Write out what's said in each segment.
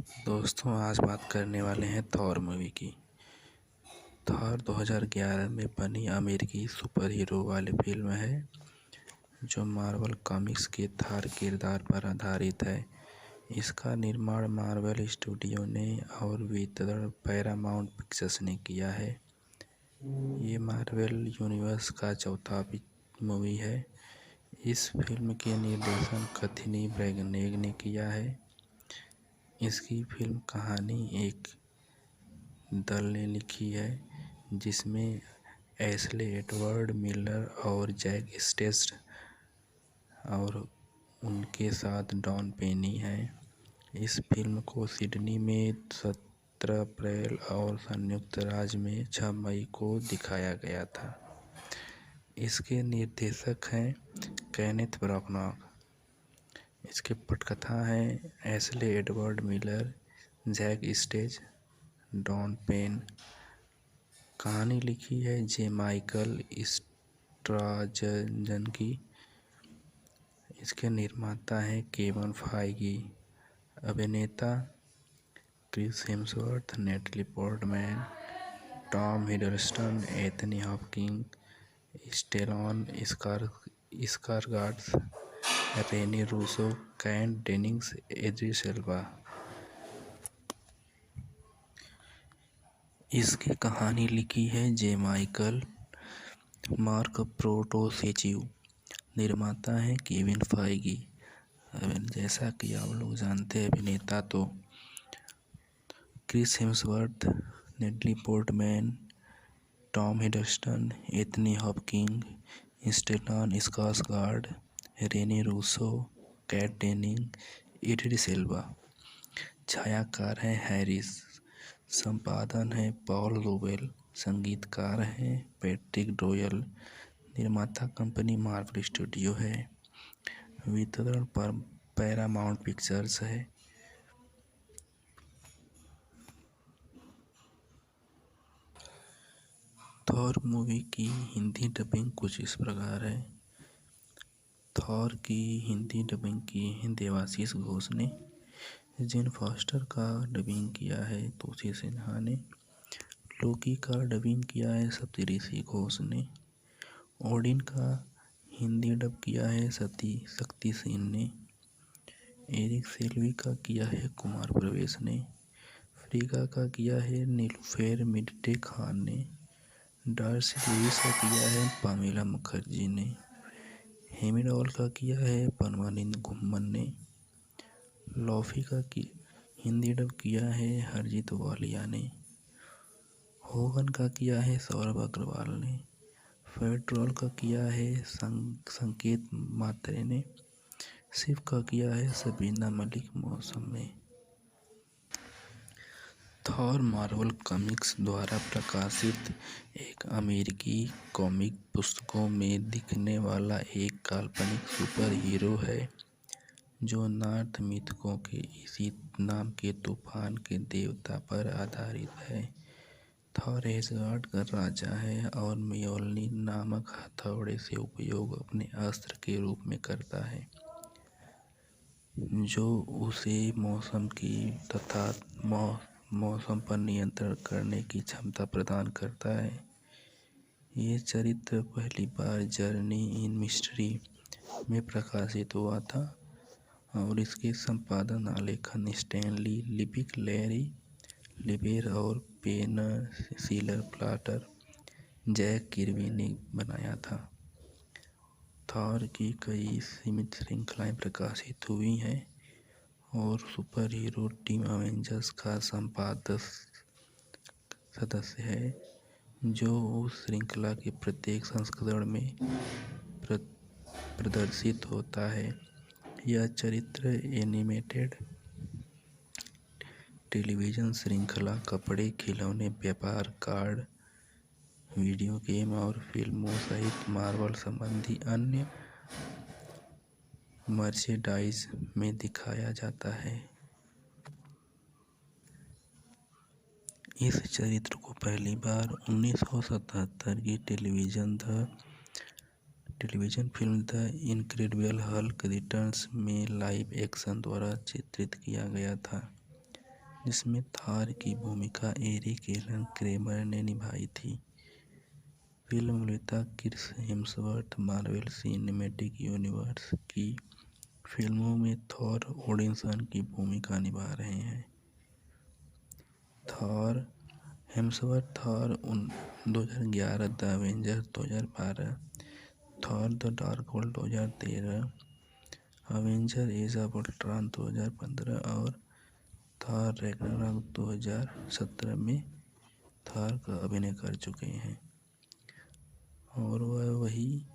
दोस्तों आज बात करने वाले हैं थॉर मूवी की। थॉर 2011 में बनी अमेरिकी सुपर हीरो वाली फिल्म है जो मार्वल कॉमिक्स के थॉर किरदार पर आधारित है। इसका निर्माण मार्वल स्टूडियो ने और वितरण पैरामाउंट पिक्चर्स ने किया है। ये मार्वल यूनिवर्स का चौथा मूवी है। इस फिल्म के निर्देशन कैथी ब्रैनेग ने किया है। इसकी फिल्म कहानी एक दल ने लिखी है जिसमें एशले एडवर्ड मिलर और जैक स्टेस्ट और उनके साथ डॉन पेनी है। इस फिल्म को सिडनी में 17 अप्रैल और संयुक्त राज्य में 6 मई को दिखाया गया था। इसके निर्देशक हैं केनेथ ब्रानाग। इसके पटकथा है Ashley Edward Miller, Jack Stentz, Don Payne. कहानी लिखी है जे माइकल स्ट्राजन की। इसके निर्माता हैं केविन फाइगी। अभिनेता Chris Hemsworth, Natalie Portman, Tom Hiddleston, Anthony Hopkins, Stellan Skarsgard, Rene Russo, Kat Dennings, Idris Elba. इसकी कहानी लिखी है जे माइकल मार्क प्रोटोसेचिव। निर्माता है केविन फाइगी। जैसा कि आप लोग जानते हैं अभिनेता तो Chris Hemsworth, Natalie Portman, Tom Hiddleston, Anthony Hopkins, Stellan Skarsgard, Rene Russo, Kat Denning, Idris Elba. छायाकार है हैरिस। संपादन है पॉल लोवेल। संगीतकार हैं पैट्रिक डोयल। निर्माता कंपनी मार्वल स्टूडियो है। वितरण पर पैरामाउंट पिक्चर्स है। थॉर मूवी की हिंदी डबिंग कुछ इस प्रकार है। थॉर की हिंदी डबिंग की है देवाशीष घोष ने। जेन फॉस्टर का डबिंग किया है तोसी सिन्हा ने। लोकी का डबिंग किया है सप्तऋषि घोष ने। ओडिन का हिंदी डब किया है शक्ति सेन ने। एरिक सेल्वी का किया है कुमार प्रवेश ने। फ्रीगा का किया है नीलूफेर मिडटे खान ने। डार्सी लुइस का किया है पामेला मुखर्जी ने। हेमिडॉल का किया है परमानंद घुम्मन ने। लॉफी का हिंदी डब किया है हरजीत वालिया ने। होगन का किया है सौरभ अग्रवाल ने। पेट्रोल का किया है संकेत मात्रे ने। शिव का किया है सबीना मलिक मौसम में। थॉर मार्वल कॉमिक्स द्वारा प्रकाशित एक अमेरिकी कॉमिक पुस्तकों में दिखने वाला एक काल्पनिक सुपर हीरो है जो नॉर्थ मिथकों के इसी नाम के तूफान के देवता पर आधारित है। थॉर एसगार्ड का राजा है और म्योल्निर नामक हथौड़े से उपयोग अपने अस्त्र के रूप में करता है जो उसे मौसम की तथा मौसम पर नियंत्रण करने की क्षमता प्रदान करता है। ये चरित्र पहली बार जर्नी इन मिस्ट्री में प्रकाशित हुआ था और इसके संपादन आलेखन स्टैनली लिपिक, लैरी लिबेर और penciller plotter Jack Kirby ने बनाया था। थॉर की कई सीमित श्रृंखलाएं प्रकाशित हुई हैं और सुपर हीरो टीम अवेंजर्स का संपादक सदस्य है जो उस श्रृंखला के प्रत्येक संस्करण में प्रदर्शित होता है। यह चरित्र एनिमेटेड टेलीविज़न श्रृंखला, कपड़े, खिलौने, व्यापार, कार्ड, वीडियो गेम और फिल्मों सहित मार्वल संबंधी अन्य मर्चेंडाइज में दिखाया जाता है। इस चरित्र को पहली बार 1977 की television film the incredible Hulk returns में लाइव एक्शन द्वारा चित्रित किया गया था। जिसमें थॉर की भूमिका एरिक एलन क्रेमर ने निभाई थी। फिल्म निर्माता Chris Hemsworth Marvel Cinematic Universe की फिल्मों में थॉर ओडिनसन की भूमिका निभा रहे हैं। Thor Hemsworth Thor 2011, the Avengers 2012, Thor the Dark World 2013, Avenger Age of Ultron 2015 और थॉर रैग्नारॉक 2017 में थॉर का अभिनय कर चुके हैं। और वह वही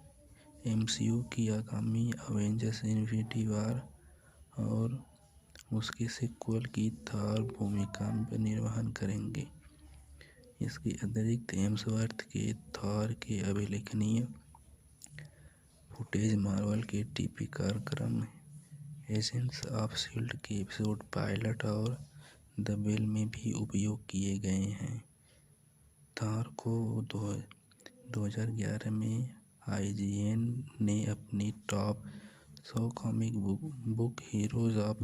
एमसीयू की आगामी अवेंजर्स इन्फिनिटी वॉर और उसके सीक्वल की थॉर भूमिका में निर्वहन करेंगे। इसके अतिरिक्त हेम्सवर्थ के थॉर के अभिलेखनीय फुटेज मार्वल के टीवी कार्यक्रम एजेंट्स ऑफ शील्ड के एपिसोड पायलट और द बेल में भी उपयोग किए गए हैं। थॉर को 2011 में IGN ने अपनी top 100 comic book heroes of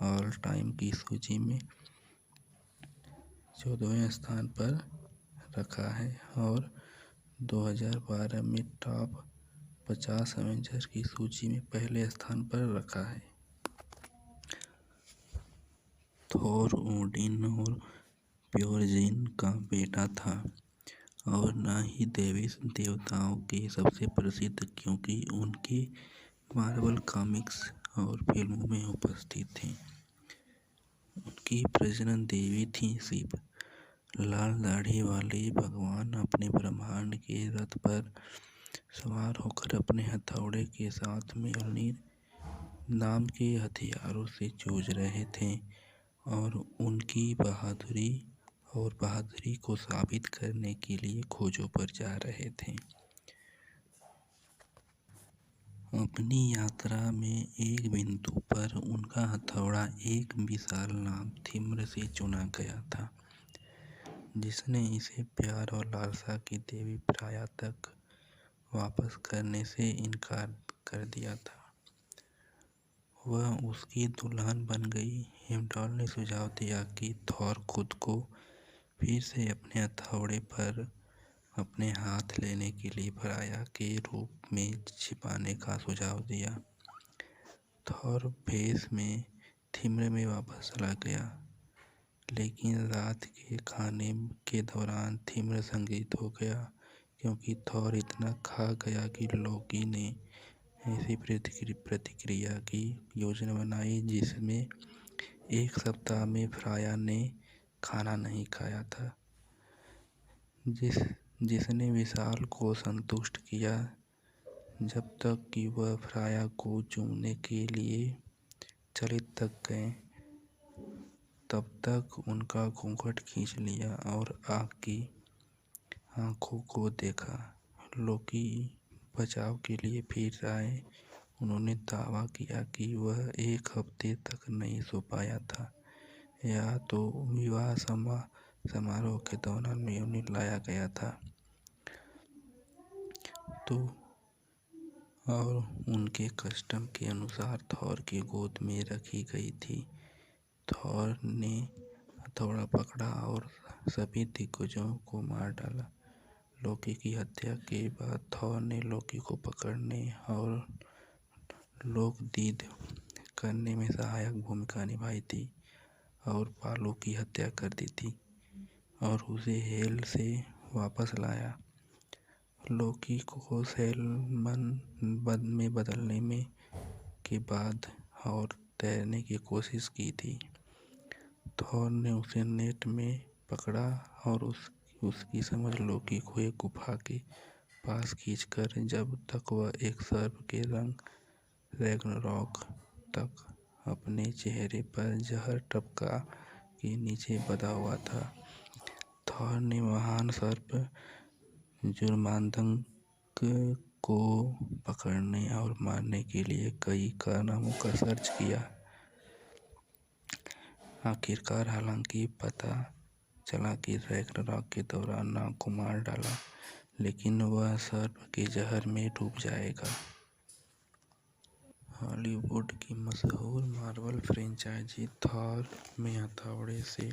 all time की सूची में 14वें स्थान पर रखा है और 2012 में टॉप 50 एवेंजर्स की सूची में पहले स्थान पर रखा है। थॉर ओडिन और प्योरजिन का बेटा था और न ही देवी देवताओं के सबसे प्रसिद्ध, क्योंकि उनके मार्वल कॉमिक्स और फिल्मों में उपस्थित थे। उनकी प्रजनन देवी थी शिव। लाल दाढ़ी वाले भगवान अपने ब्रह्मांड के रथ पर सवार होकर अपने हथौड़े के साथ म्योलनीर नाम के हथियारों से जूझ रहे थे और उनकी बहादुरी को साबित करने के लिए खोजों पर जा रहे थे। अपनी यात्रा में एक बिंदु पर उनका हथौड़ा एक विशाल नाग थिम्र से चुना गया था, जिसने इसे प्यार और लालसा की देवी प्राया तक वापस करने से इनकार कर दिया था। वह उसकी दुल्हन बन गई। हेमडॉल ने सुझाव दिया कि थॉर खुद को फिर से अपने हथौड़े पर अपने हाथ लेने के लिए प्राया के रूप में छिपाने का सुझाव दिया। थॉर भेष में थिम्र में वापस चला गया, लेकिन रात के खाने के दौरान थिम्र संगित हो गया, क्योंकि थॉर इतना खा गया कि लोकी ने ऐसी प्रतिक्रिया की योजना बनाई जिसमें एक सप्ताह में फ्राया ने खाना नहीं खाया था, जिसने विशाल को संतुष्ट किया जब तक कि वह फ्राया को चूमने के लिए चलित तक गए। तब तक उनका घूंघट खींच लिया और आग की आंखों को देखा। लोकी बचाव के लिए फिर आए। उन्होंने दावा किया कि वह एक हफ्ते तक नहीं सो पाया था, या तो विवाह समारोह के दौरान म्योलनीर लाया गया था तो और उनके कस्टम के अनुसार थॉर की गोद में रखी गई थी। थॉर ने हथौड़ा पकड़ा और सभी दिग्गजों को मार डाला। लोकी की हत्या के बाद थॉर ने लोकी को पकड़ने और लोकदीद करने में सहायक भूमिका निभाई थी और पालो की हत्या कर दी थी और उसे हेल से वापस लाया। लोकी को सैलमन में बदलने के बाद और तैरने की कोशिश की थी। थॉर ने उसे नेट में पकड़ा और उसकी समझ लोकी को एक गुफा के पास खींचकर जब तक वह एक सर्प के रंग रैग्नारॉक तक अपने चेहरे पर जहर टपका के नीचे बंधा हुआ था। थॉर ने महान सर्प जुर्मांदंग को पकड़ने और मारने के लिए कई कारनामों का सर्च किया। आखिरकार हालांकि पता चला कि रैग्नारॉक के दौरान नाग को मार डाला, लेकिन वह सर्प के जहर में डूब जाएगा। हॉलीवुड की मशहूर मार्वल फ्रेंचाइजी थॉर में हथौड़े से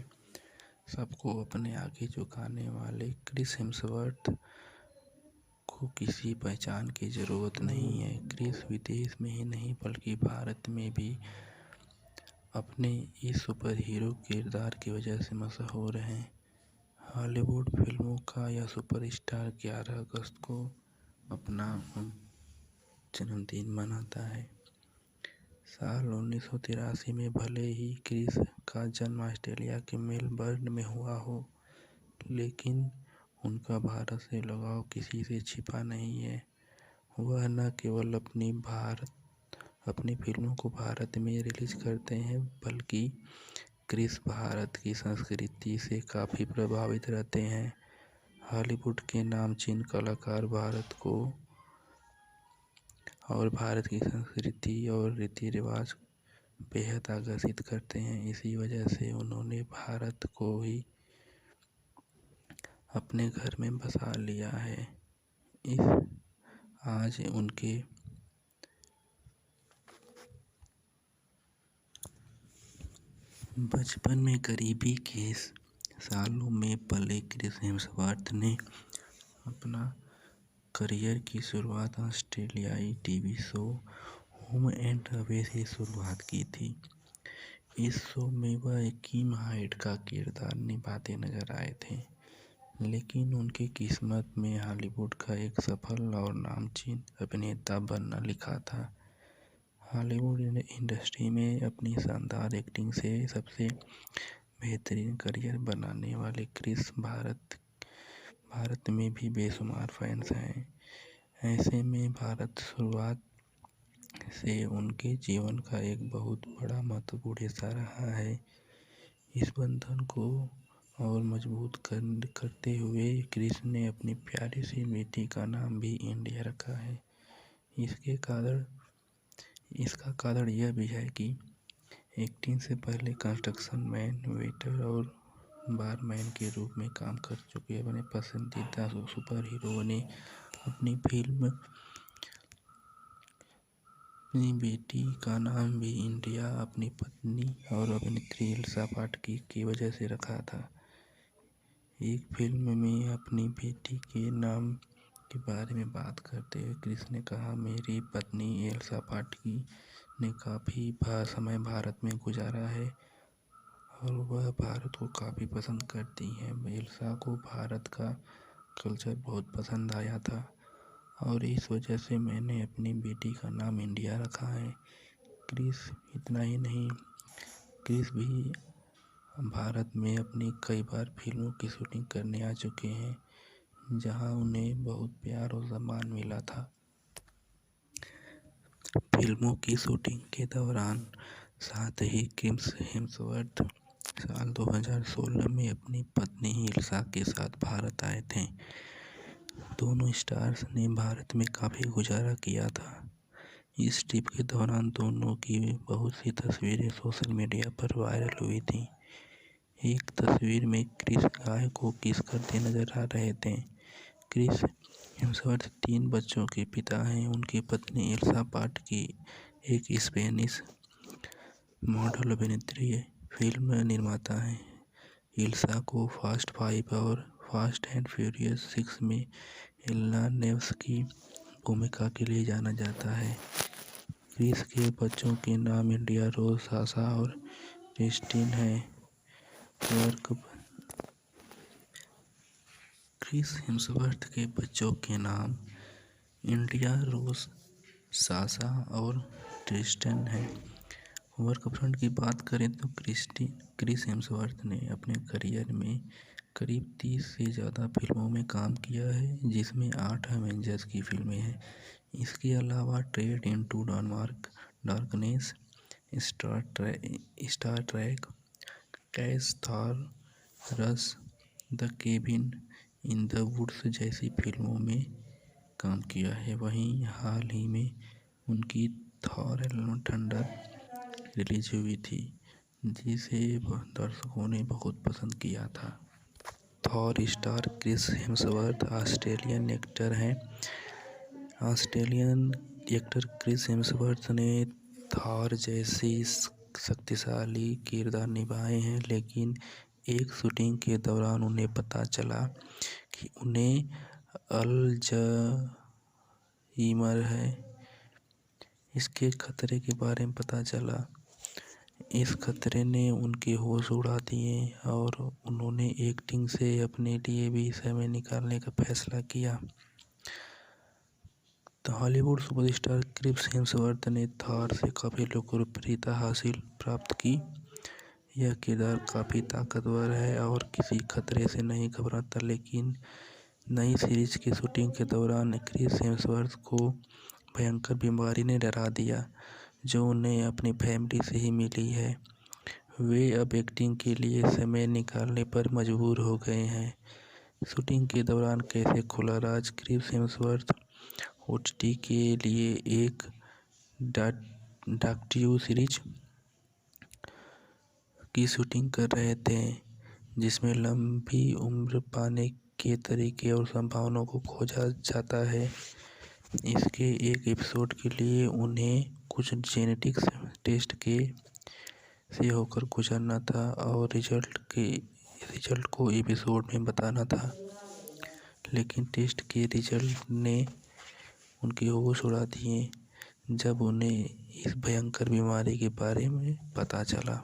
सबको अपने आगे झुकाने वाले क्रिस हेम्सवर्थ को किसी पहचान की ज़रूरत नहीं है। क्रिस विदेश में ही नहीं बल्कि भारत में भी अपने इस सुपर हीरो किरदार की वजह से मशहूर हैं। हॉलीवुड फिल्मों का यह सुपरस्टार 11 अगस्त को अपना जन्मदिन मनाता है। साल 1983 में भले ही क्रिस का जन्म ऑस्ट्रेलिया के मेलबर्न में हुआ हो, लेकिन उनका भारत से लगाव किसी से छिपा नहीं है। वह न केवल अपनी फिल्मों को भारत में रिलीज करते हैं, बल्कि क्रिस भारत की संस्कृति से काफ़ी प्रभावित रहते हैं। हॉलीवुड के नामचीन कलाकार भारत को और भारत की संस्कृति और रीति रिवाज बेहद आकर्षित करते हैं। इसी वजह से उन्होंने भारत को ही अपने घर में बसा लिया है। आज उनके बचपन में गरीबी के सालों में पले क्रिस हेम्सवर्थ ने अपना करियर की शुरुआत ऑस्ट्रेलियाई TV show home and away से शुरुआत की थी। इस शो में वह एक किम हाइड का किरदार निभाते नजर आए थे, लेकिन उनकी किस्मत में हॉलीवुड का एक सफल और नामचीन अभिनेता बनना लिखा था। हॉलीवुड इंडस्ट्री में अपनी शानदार एक्टिंग से सबसे बेहतरीन करियर बनाने वाले क्रिस भारत में भी बेशुमार फैंस हैं। ऐसे में भारत शुरुआत से उनके जीवन का एक बहुत बड़ा महत्वपूर्ण हिस्सा रहा है। इस बंधन को और मजबूत करते हुए क्रिस ने अपनी प्यारी सी बेटी का नाम भी इंडिया रखा है। इसका कारण यह भी है कि एक्टिंग से पहले कंस्ट्रक्शन मैन, वेटर और बारमैन के रूप में काम कर चुके अपने पसंदीदा सुपर हीरो ने अपनी बेटी का नाम भी इंडिया अपनी पत्नी और अभिनेत्री एल्सा पाटकी की वजह से रखा था। एक फिल्म में अपनी बेटी के नाम के बारे में बात करते हुए क्रिस ने कहा, मेरी पत्नी एल्सा पाटकी ने काफ़ी समय भारत में गुजारा है और वह भारत को काफ़ी पसंद करती हैं। एल्सा को भारत का कल्चर बहुत पसंद आया था और इस वजह से मैंने अपनी बेटी का नाम इंडिया रखा है। क्रिस इतना ही नहीं, क्रिस भी भारत में अपनी कई बार फिल्मों की शूटिंग करने आ चुके हैं, जहां उन्हें बहुत प्यार और सम्मान मिला था। फिल्मों की शूटिंग के दौरान साथ ही क्रिस हेम्सवर्थ साल 2016 में अपनी पत्नी एल्सा के साथ भारत आए थे। दोनों स्टार्स ने भारत में काफ़ी गुजारा किया था। इस ट्रिप के दौरान दोनों की बहुत सी तस्वीरें सोशल मीडिया पर वायरल हुई थी। एक तस्वीर में क्रिस गाय को किस करते नजर आ रहे थे। क्रिस हेम्सवर्थ 3 बच्चों के पिता हैं। उनकी पत्नी एल्सा पाटकी एक स्पेनिश मॉडल, अभिनेत्री, फिल्म निर्माता हैं। एल्सा को फास्ट 5 और फास्ट एंड फ्यूरियस 6 में एल्ना नेव्स की भूमिका के लिए जाना जाता है। क्रिस के बच्चों के नाम इंडिया रोज, साशा और क्रिस्टीन हैं। क्रिस हेम्सवर्थ के बच्चों के नाम इंडिया रोज, साशा और ट्रिस्टन है। वर्क फ्रंट की बात करें तो क्रिस हेम्सवर्थ ने अपने करियर में करीब 30 से ज़्यादा फिल्मों में काम किया है, जिसमें 8 एवेंजर्स की फिल्में हैं। इसके अलावा Trek into Darkness, Star Trek, Cash, Thor, Rush, the Cabin in the Woods जैसी फिल्मों में काम किया है। वहीं हाल ही में उनकी थॉर लव थंडर रिलीज हुई थी, जिसे दर्शकों ने बहुत पसंद किया था। Thor star Chris Hemsworth Australian actor हैं। ऑस्ट्रेलियन एक्टर क्रिस हेम्सवर्थ ने थॉर जैसी शक्तिशाली किरदार निभाए हैं, लेकिन एक शूटिंग के दौरान उन्हें पता चला कि उन्हें अल्जाइमर है। इसके खतरे के बारे में पता चला। इस खतरे ने उनके होश उड़ा दिए और उन्होंने एक्टिंग से अपने लिए भी समय निकालने का फैसला किया। तो हॉलीवुड सुपरस्टार क्रिस हेम्सवर्थ ने थॉर से काफ़ी लोकप्रियता प्राप्त की। यह किरदार काफ़ी ताकतवर है और किसी खतरे से नहीं घबराता, लेकिन नई सीरीज की शूटिंग के दौरान क्रिस हेम्सवर्थ को भयंकर बीमारी ने डरा दिया, जो उन्हें अपनी फैमिली से ही मिली है। वे अब एक्टिंग के लिए समय निकालने पर मजबूर हो गए हैं। शूटिंग के दौरान कैसे खुला राज। क्रिस हेम्सवर्थ ओटीटी के लिए एक डॉक्यू सीरीज की शूटिंग कर रहे थे, जिसमें लंबी उम्र पाने के तरीके और संभावनाओं को खोजा जाता है। इसके एक एपिसोड के लिए उन्हें कुछ जेनेटिक्स टेस्ट से होकर गुजरना था और रिजल्ट को एपिसोड में बताना था, लेकिन टेस्ट के रिजल्ट ने उनके होश उड़ा दिए जब उन्हें इस भयंकर बीमारी के बारे में पता चला।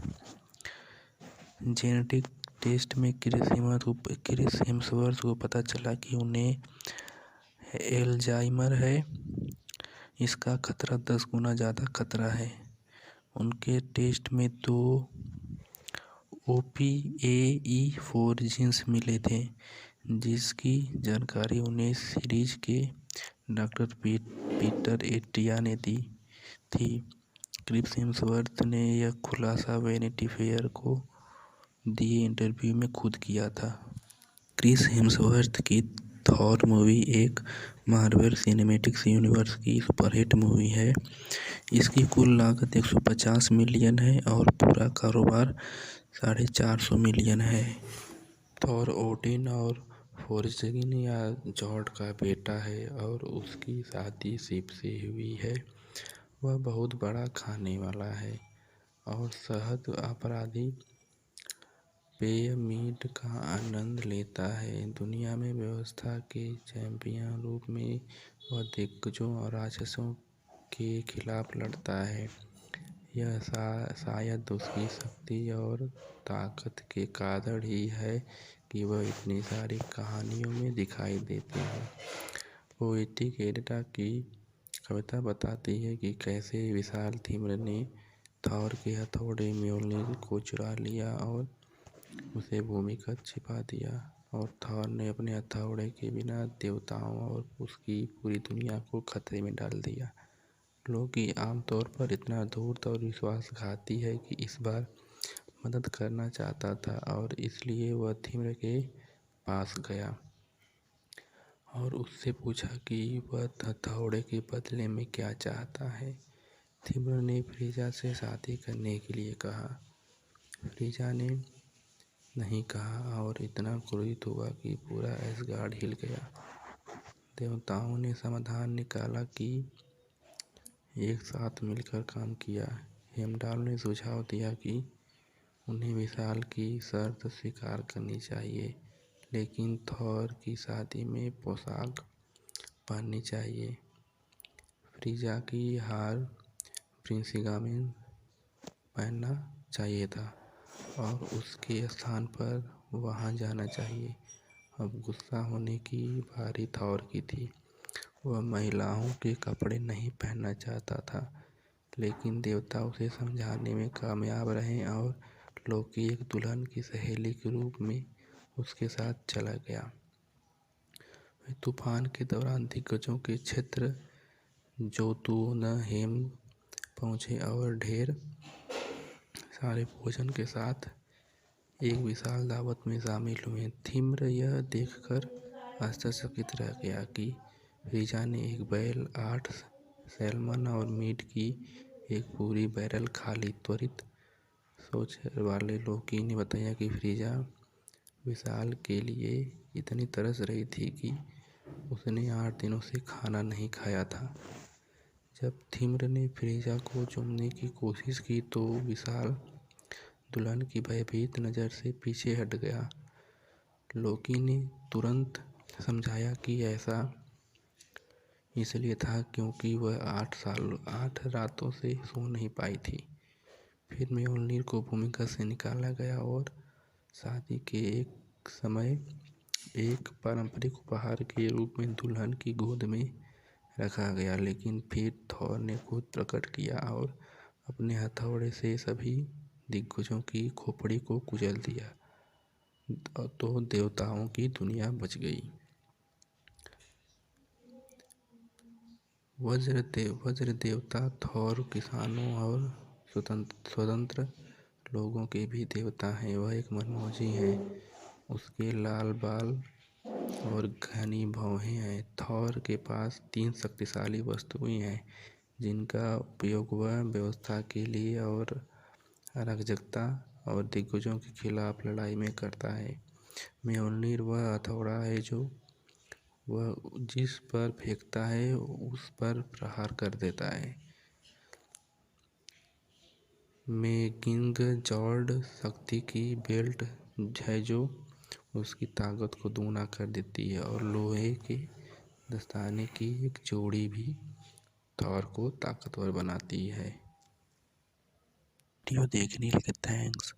जेनेटिक टेस्ट में क्रिस हेम्सवर्थ को पता चला कि उन्हें एल्जाइमर है। इसका खतरा 10 गुना ज़्यादा खतरा है। उनके टेस्ट में 2 OPAE4 जीन्स मिले थे, जिसकी जानकारी उन्हें सीरीज के डॉक्टर पीटर एटिया ने दी थी। क्रिस हेम्सवर्थ ने यह खुलासा वैनिटी फेयर को दिए इंटरव्यू में खुद किया था। क्रिस हेम्सवर्थ की थॉर मूवी एक मार्वल सिनेमैटिक यूनिवर्स की सुपरहिट मूवी है। इसकी कुल लागत 150 मिलियन है और पूरा कारोबार 450 मिलियन है। थॉर ओडिन और फोर्जगिन या जॉड का बेटा है और उसकी शादी सिप से हुई है। वह बहुत बड़ा खाने वाला है और शहद अपराधी पेय मीड का आनंद लेता है। दुनिया में व्यवस्था के चैंपियन रूप में वह दिग्गजों और राक्षसों के खिलाफ लड़ता है। यह शायद उसकी शक्ति और ताकत के कारण ही है कि वह इतनी सारी कहानियों में दिखाई देते हैं। पोएटिक एडिटा की कविता बताती है कि कैसे विशाल तीम्र ने थॉर के हथौड़े म्योल्निर को चुरा लिया और उसे भूमिगत छिपा दिया, और थॉर ने अपने हथौड़े के बिना देवताओं और उसकी पूरी दुनिया को खतरे में डाल दिया। लोकी आमतौर पर इतना धूर्त और विश्वासघाती है कि इस बार मदद करना चाहता था और इसलिए वह तीम्र के पास गया और उससे पूछा कि वह हथौड़े के बदले में क्या चाहता है। तीम्र ने फ्रीजा से शादी करने के लिए कहा। फ्रीजा ने नहीं कहा और इतना क्रोधित हुआ कि पूरा एसगार्ड हिल गया। देवताओं ने समाधान निकाला कि एक साथ मिलकर काम किया। हेमडाल ने सुझाव दिया कि उन्हें विशाल की शर्त स्वीकार करनी चाहिए, लेकिन थॉर की शादी में पोशाक पहननी चाहिए। फ्रीजा की हार प्रिंसिगा में पहनना चाहिए था और उसके स्थान पर वहां जाना चाहिए। अब गुस्सा होने की बारी थॉर की थी। वह महिलाओं के कपड़े नहीं पहनना चाहता था, लेकिन देवता उसे समझाने में कामयाब रहे और लोकी एक दुल्हन की सहेली के रूप में उसके साथ चला गया। वे तूफान के दौरान दिग्गजों के क्षेत्र जोतुनहेम पहुंचे और ढेर सारे भोजन के साथ एक विशाल दावत में शामिल हुए। तीम्र यह देखकर आश्चर्यचकित रह गया कि फ्रीजा ने एक बैल, 8 सैल्मन और मीट की एक पूरी बैरल खा ली। त्वरित सोच वाले लोकी ने बताया कि फ्रीजा विशाल के लिए इतनी तरस रही थी कि उसने 8 दिनों से खाना नहीं खाया था। जब थिम्र ने फ्रेजा को चूमने की कोशिश की तो विशाल दुल्हन की भयभीत नज़र से पीछे हट गया। लोकी ने तुरंत समझाया कि ऐसा इसलिए था क्योंकि वह 8 रातों से सो नहीं पाई थी। फिर म्योल्निर को भूमिका से निकाला गया और शादी के एक समय एक पारंपरिक उपहार के रूप में दुल्हन की गोद में रखा गया। लेकिन फिर थॉर ने खुद प्रकट किया और अपने हथौड़े से सभी दिग्गजों की खोपड़ी को कुचल दिया तो देवताओं की दुनिया बच गई। वज्र देवता थॉर किसानों और स्वतंत्र लोगों के भी देवता हैं। वह एक मनमौजी है। उसके लाल बाल और घनी भौहें हैं। थॉर के पास 3 शक्तिशाली वस्तुएं हैं जिनका उपयोग वह व्यवस्था के लिए और अराजकता और दिग्गजों के खिलाफ लड़ाई में करता है। म्योल्निर वह हथौड़ा है जो वह जिस पर फेंकता है उस पर प्रहार कर देता है। मेगिंगजॉर्ड शक्ति की बेल्ट है जो उसकी ताकत को दोगुना कर देती है और लोहे के दस्ताने की एक जोड़ी भी थॉर को ताकतवर बनाती है। वीडियो देखने के लिए थैंक्स।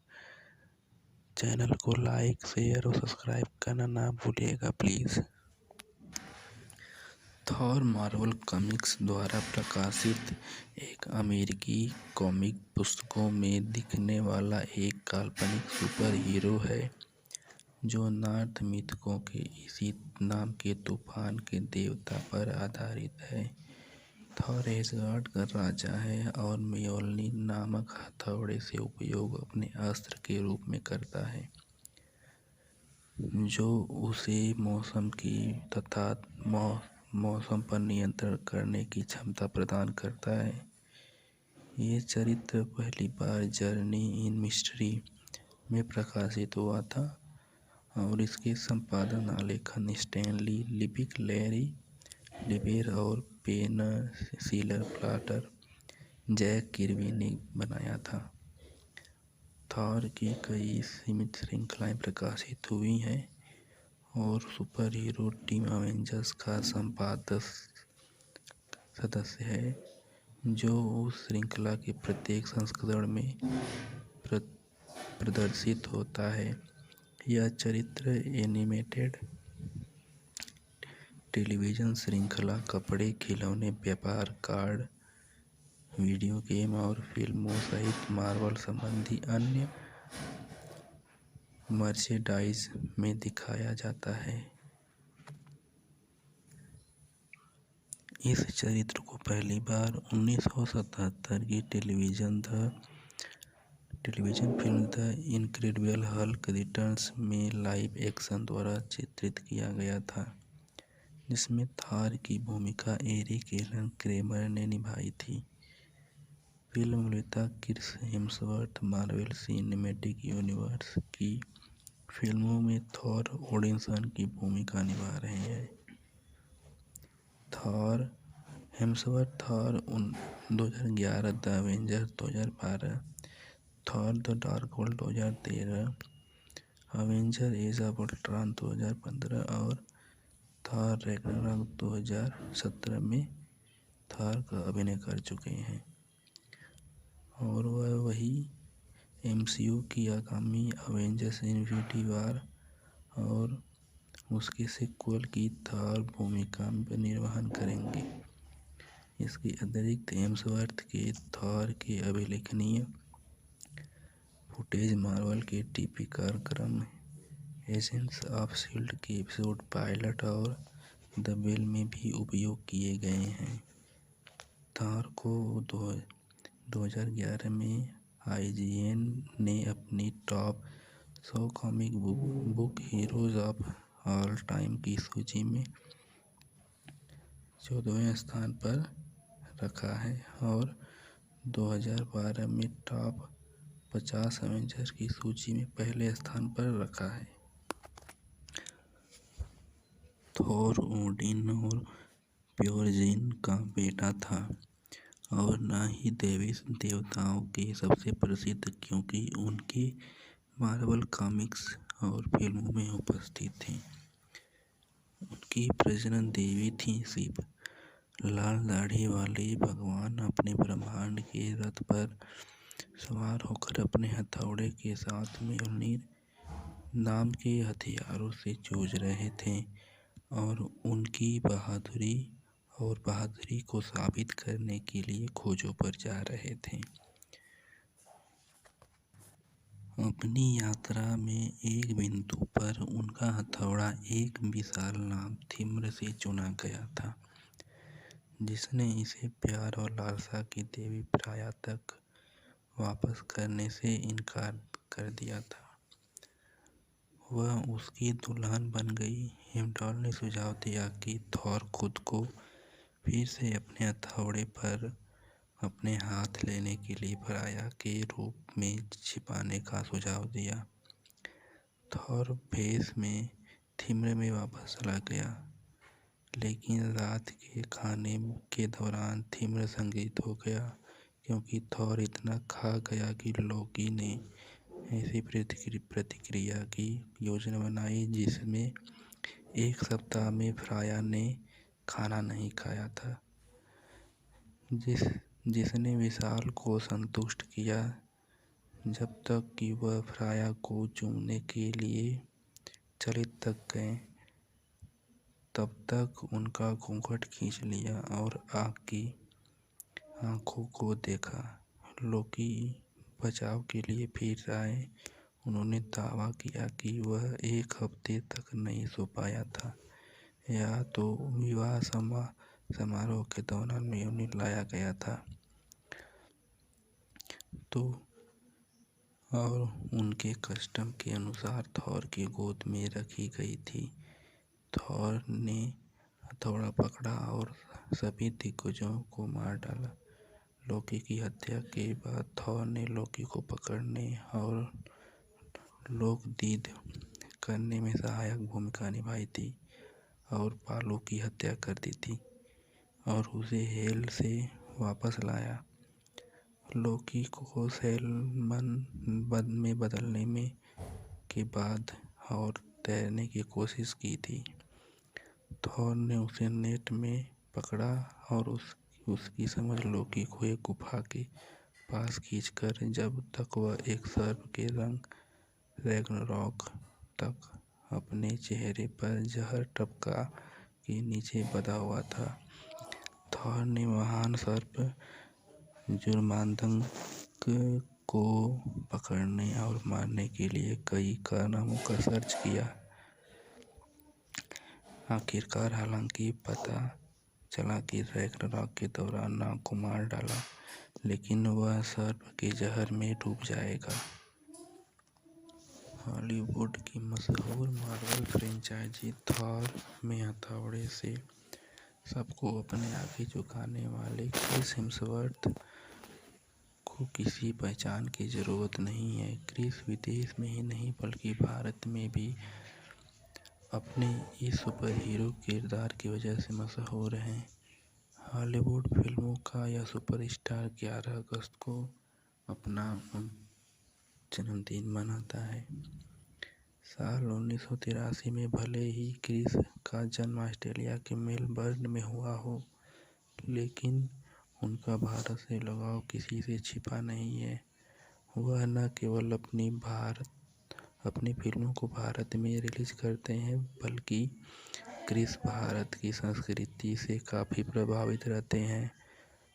चैनल को लाइक, शेयर और सब्सक्राइब करना ना भूलिएगा प्लीज़। थॉर मार्वल कॉमिक्स द्वारा प्रकाशित एक अमेरिकी कॉमिक पुस्तकों में दिखने वाला एक काल्पनिक सुपर हीरो है जो नॉर्थ मिथकों के इसी नाम के तूफान के देवता पर आधारित है। थॉर एसगार्ड का राजा है और म्योल्निर नामक हथौड़े से उपयोग अपने अस्त्र के रूप में करता है जो उसे मौसम की तथा मौसम पर नियंत्रण करने की क्षमता प्रदान करता है। ये चरित्र पहली बार जर्नी इन मिस्ट्री में प्रकाशित हुआ था और इसके संपादन आलेखन स्टैनली लिपिक, लैरी लिबेर और पेनसिलर प्लाटर जैक किर्बी ने बनाया था। थॉर की कई सीमित श्रृंखलाएं प्रकाशित हुई हैं और सुपर हीरो टीम अवेंजर्स का संपादक सदस्य है जो उस श्रृंखला के प्रत्येक संस्करण में प्रदर्शित होता है। यह चरित्र एनिमेटेड टेलीविज़न श्रृंखला, कपड़े, खिलौने, व्यापार, कार्ड, वीडियो गेम और फिल्मों सहित मार्वल संबंधी अन्य मर्चेंडाइज में दिखाया जाता है। इस चरित्र को पहली बार 1977 की television film the incredible Hulk returns में लाइव एक्शन द्वारा चित्रित किया गया था जिसमें थॉर की भूमिका एरिक एलन क्रेमर ने निभाई थी। फिल्म निर्माता Chris Hemsworth Marvel Cinematic Universe की फिल्मों में थॉर ओडिनसन की भूमिका निभा रहे हैं। Thor Hemsworth Thor 2011, the Avengers 2012, Thor the Dark World 2013, Avenger Age of Ultron 2015 और थॉर रैग्नारॉक 2017 में थॉर का अभिनय कर चुके हैं और वह वही एमसीयू की आगामी अवेंजर्स इन्फिनिटी वॉर और उसके सीक्वल की थॉर भूमिका में निर्वहन करेंगे। इसके अतिरिक्त हेम्सवर्थ के थॉर के अभिलेखनीय फुटेज मार्वल के टीवी कार्यक्रम एजेंट्स ऑफ शील्ड के एपिसोड पायलट और द बेल में भी उपयोग किए गए हैं। थॉर को 2011 में IGN ने अपनी top 100 comic book heroes of all time की सूची में 14वें स्थान पर रखा है और 2012 में टॉप 50 अवेंजर्स की सूची में पहले स्थान पर रखा है। थॉर ओडिन और प्योरजिन का बेटा था और न ही देवी देवताओं के सबसे प्रसिद्ध, क्योंकि उनके मार्वल कॉमिक्स और फिल्मों में उपस्थित थे। उनकी प्रजनन देवी थी शिव। लाल दाढ़ी वाले भगवान अपने ब्रह्मांड के रथ पर सवार होकर अपने हथौड़े के साथ म्योलनीर नाम के हथियारों से जूझ रहे थे और उनकी बहादुरी को साबित करने के लिए खोजों पर जा रहे थे। अपनी यात्रा में एक बिंदु पर उनका हथौड़ा एक विशाल नाग थिम्र से चुना गया था, जिसने इसे प्यार और लालसा की देवी प्राया तक वापस करने से इनकार कर दिया था। वह उसकी दुल्हन बन गई। हेimdall ने सुझाव दिया कि थॉर खुद को फिर से अपने हथौड़े पर अपने हाथ लेने के लिए प्राया के रूप में छिपाने का सुझाव दिया। थॉर भेष में थिम्र में वापस चला गया, लेकिन रात के खाने के दौरान थिम्र संगित हो गया, क्योंकि थॉर इतना खा गया कि लोकी ने ऐसी प्रतिक्रिया की योजना बनाई जिसमें एक सप्ताह में फ्राया ने खाना नहीं खाया था, जिसने विशाल को संतुष्ट किया। जब तक कि वह फ्राया को चूमने के लिए चलित तक गए, तब तक उनका घूंघट खींच लिया और आग की आंखों को देखा। लोकी बचाव के लिए फिर आए। उन्होंने दावा किया कि वह एक हफ्ते तक नहीं सो पाया था, या तो विवाह समारोह के दौरान म्योलनीर लाया गया था तो और उनके कस्टम के अनुसार थॉर की गोद में रखी गई थी। थॉर ने हथौड़ा पकड़ा और सभी दिग्गजों को मार डाला। लोकी की हत्या के बाद थॉर ने लोकी को पकड़ने और लोकदीद करने में सहायक भूमिका निभाई थी और पालो की हत्या कर दी थी और उसे हेल से वापस लाया। लोकी को सैलमन में बदलने के बाद और तैरने की कोशिश की थी। थॉर ने उसे नेट में पकड़ा और उसकी समझ लोकी को एक गुफा के पास खींचकर, जब तक वह एक सर्प के रंग रैग्नारॉक तक अपने चेहरे पर जहर टपका के नीचे बंधा हुआ था। थॉर ने महान सर्प जुर्मांदंग को पकड़ने और मारने के लिए कई कारनामों का सर्च किया। आखिरकार, हालांकि पता चला कि रैग्नारॉक के दौरान नाग को मार डाला, लेकिन वह सर्प के जहर में डूब जाएगा। हॉलीवुड की मशहूर मार्वल फ्रेंचाइजी थॉर में हथौड़े से सबको अपने आगे झुकाने वाले क्रिस हेम्सवर्थ को किसी पहचान की ज़रूरत नहीं है। क्रिस विदेश में ही नहीं बल्कि भारत में भी अपने इस सुपर हीरो किरदार की वजह से मशहूर हैं। हॉलीवुड फिल्मों का यह सुपरस्टार 11 अगस्त को अपना जन्मदिन मनाता है। साल 1983 में भले ही क्रिस का जन्म ऑस्ट्रेलिया के मेलबर्न में हुआ हो, लेकिन उनका भारत से लगाव किसी से छिपा नहीं है। वह न केवल अपनी फिल्मों को भारत में रिलीज करते हैं, बल्कि क्रिस भारत की संस्कृति से काफ़ी प्रभावित रहते हैं।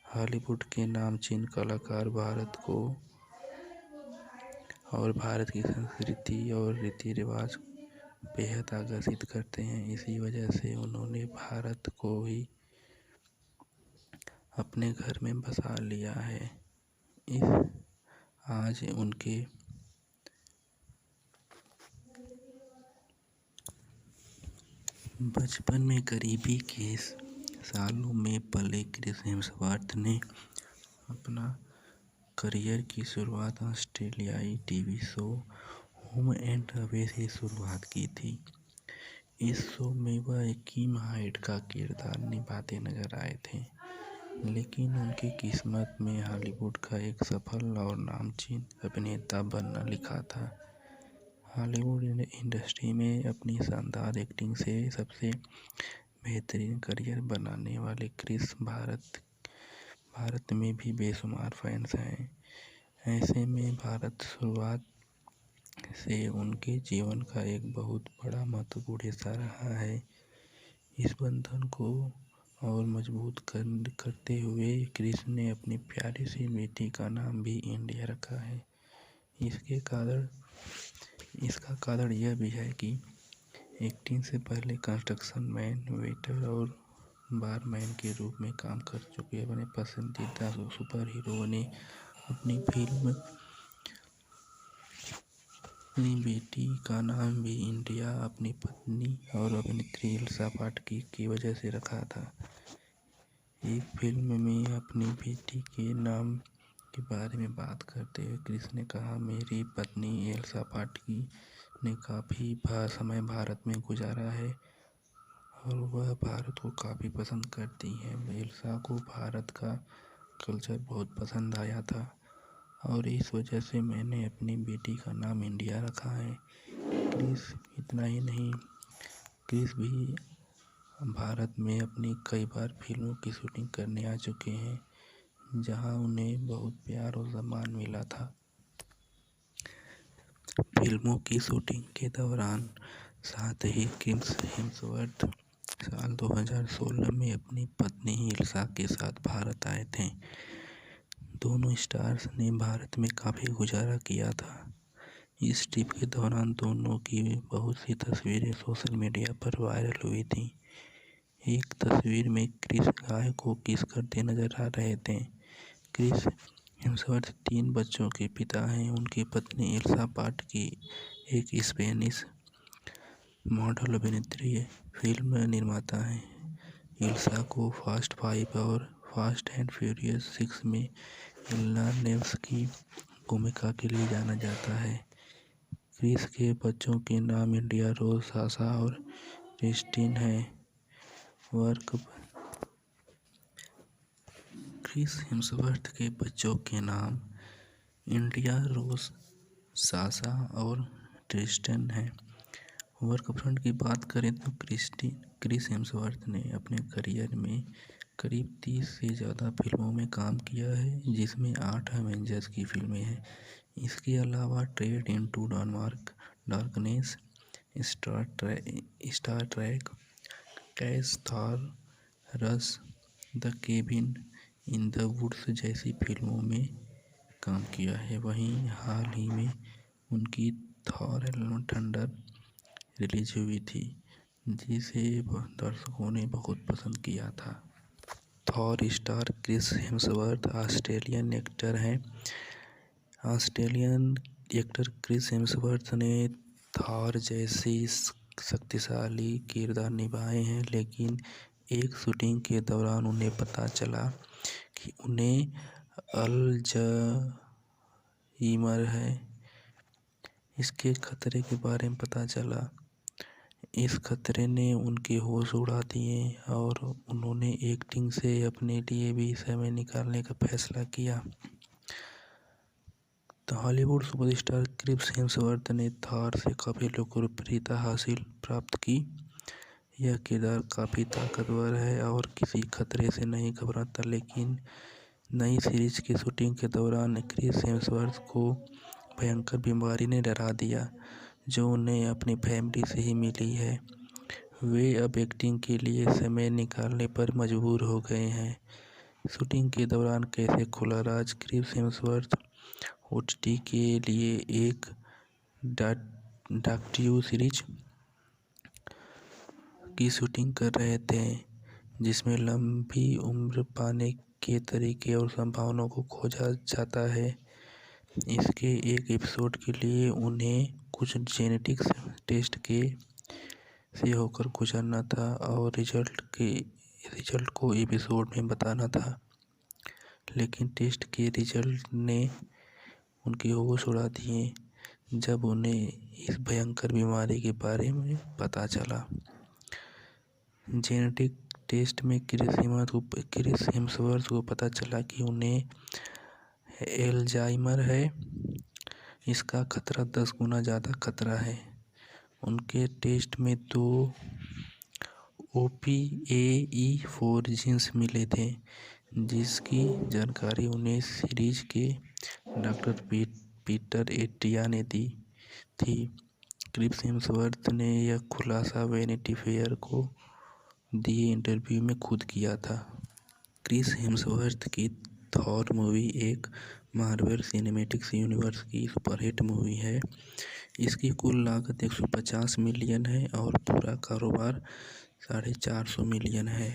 हॉलीवुड के नामचीन कलाकार भारत को और भारत की संस्कृति और रीति रिवाज बेहद आकर्षित करते हैं। इसी वजह से उन्होंने भारत को ही अपने घर में बसा लिया है। आज उनके बचपन में गरीबी के सालों में पले क्रिस हेम्सवर्थ ने अपना करियर की शुरुआत ऑस्ट्रेलियाई TV show home and away से शुरुआत की थी। इस शो में वह किम हाइड का किरदार निभाते नजर आए थे। लेकिन उनकी किस्मत में हॉलीवुड का एक सफल और नामचीन अभिनेता बनना लिखा था। हॉलीवुड इंडस्ट्री में अपनी शानदार एक्टिंग से सबसे बेहतरीन करियर बनाने वाले क्रिस भारत में भी बेशुमार फैंस हैं। ऐसे में भारत शुरुआत से उनके जीवन का एक बहुत बड़ा महत्वपूर्ण हिस्सा रहा है। इस बंधन को और मजबूत करते हुए क्रिस ने अपनी प्यारी सी बेटी का नाम भी इंडिया रखा है। इसका कारण यह भी है कि एक्टिंग से पहले कंस्ट्रक्शन मैन, वेटर और बारमैन के रूप में काम कर चुके अपने पसंदीदा सुपर हीरो ने अपनी बेटी का नाम भी इंडिया अपनी पत्नी और अभिनेत्री एल्सा पाटकी की वजह से रखा था। एक फिल्म में अपनी बेटी के नाम के बारे में बात करते हुए क्रिस ने कहा, मेरी पत्नी एल्सा पाटकी ने काफ़ी समय भारत में गुजारा है और वह भारत को काफ़ी पसंद करती हैं। एल्सा को भारत का कल्चर बहुत पसंद आया था और इस वजह से मैंने अपनी बेटी का नाम इंडिया रखा है। इतना ही नहीं, क्रिस भी भारत में अपनी कई बार फिल्मों की शूटिंग करने आ चुके हैं, जहां उन्हें बहुत प्यार और सम्मान मिला था। फिल्मों की शूटिंग के दौरान साथ ही क्रिस हेम्सवर्थ साल 2016 में अपनी पत्नी एल्सा के साथ भारत आए थे। दोनों स्टार्स ने भारत में काफ़ी गुजारा किया था। इस ट्रिप के दौरान दोनों की बहुत सी तस्वीरें सोशल मीडिया पर वायरल हुई थी। एक तस्वीर में क्रिस गाय को किस करते नजर आ रहे थे। क्रिस हेम्सवर्थ 3 बच्चों के पिता हैं। उनकी पत्नी एल्सा पाटकी एक स्पेनिश मॉडल, अभिनेत्री, फिल्म निर्माता हैं। एल्सा को फास्ट 5 और फास्ट एंड फ्यूरियस 6 में एलेना नेव्स की भूमिका के लिए जाना जाता है। क्रिस के बच्चों के नाम इंडिया रोज, साशा और क्रिस्टीन हैं। क्रिस हेम्सवर्थ के बच्चों के नाम इंडिया रोज, साशा और ट्रिस्टन हैं। वर्क फ्रंट की बात करें तो क्रिस हेम्सवर्थ ने अपने करियर में करीब 30 से ज़्यादा फिल्मों में काम किया है, जिसमें 8 एवेंजर्स की फिल्में हैं। इसके अलावा Trek into Darkness, Star Trek, Cash, Thor, Rush, the Cabin in the Woods जैसी फिल्मों में काम किया है। वहीं हाल ही में उनकी Thor Love and Thunder release हुई थी, जिसे दर्शकों ने बहुत पसंद किया था। Thor star Chris Hemsworth Australian actor हैं। ऑस्ट्रेलियन एक्टर क्रिस हेम्सवर्थ ने थॉर जैसी शक्तिशाली किरदार निभाए हैं, लेकिन एक शूटिंग के दौरान उन्हें पता चला कि उन्हें अल्जाइमर है। इसके खतरे के बारे में पता चला। इस खतरे ने उनके होश उड़ा दिए और उन्होंने एक्टिंग से अपने लिए भी समय निकालने का फैसला किया। तो हॉलीवुड सुपरस्टार क्रिस हेम्सवर्थ ने थॉर से काफ़ी लोकप्रियता प्राप्त की। यह किरदार काफ़ी ताकतवर है और किसी खतरे से नहीं घबराता, लेकिन नई सीरीज की शूटिंग के दौरान क्रिस हेम्सवर्थ को भयंकर बीमारी ने डरा दिया, जो उन्हें अपनी फैमिली से ही मिली है। वे अब एक्टिंग के लिए समय निकालने पर मजबूर हो गए हैं। शूटिंग के दौरान कैसे खुला राज। क्रिस हेम्सवर्थ ओटीटी के लिए एक डॉक्यू सीरीज की शूटिंग कर रहे थे, जिसमें लंबी उम्र पाने के तरीके और संभावनाओं को खोजा जाता है। इसके एक एपिसोड के लिए उन्हें कुछ जेनेटिक्स टेस्ट से होकर गुजरना था और रिजल्ट को एपिसोड में बताना था, लेकिन टेस्ट के रिजल्ट ने उनके होश उड़ा दिए जब उन्हें इस भयंकर बीमारी के बारे में पता चला। जेनेटिक टेस्ट में क्रिस हेम्सवर्थ को पता चला कि उन्हें एल्जाइमर है। इसका खतरा 10 गुना ज़्यादा खतरा है। उनके टेस्ट में 2 OPAE4 जीन्स मिले थे, जिसकी जानकारी उन्हें सीरीज के डॉक्टर पीटर एटिया ने दी थी। क्रिस हेम्सवर्थ ने यह खुलासा वैनिटी फेयर को दिए इंटरव्यू में खुद किया था। क्रिस हेम्सवर्थ की थॉर मूवी एक मार्वल सिनेमैटिक यूनिवर्स की सुपरहिट मूवी है। इसकी कुल लागत 150 मिलियन है और पूरा कारोबार 450 मिलियन है।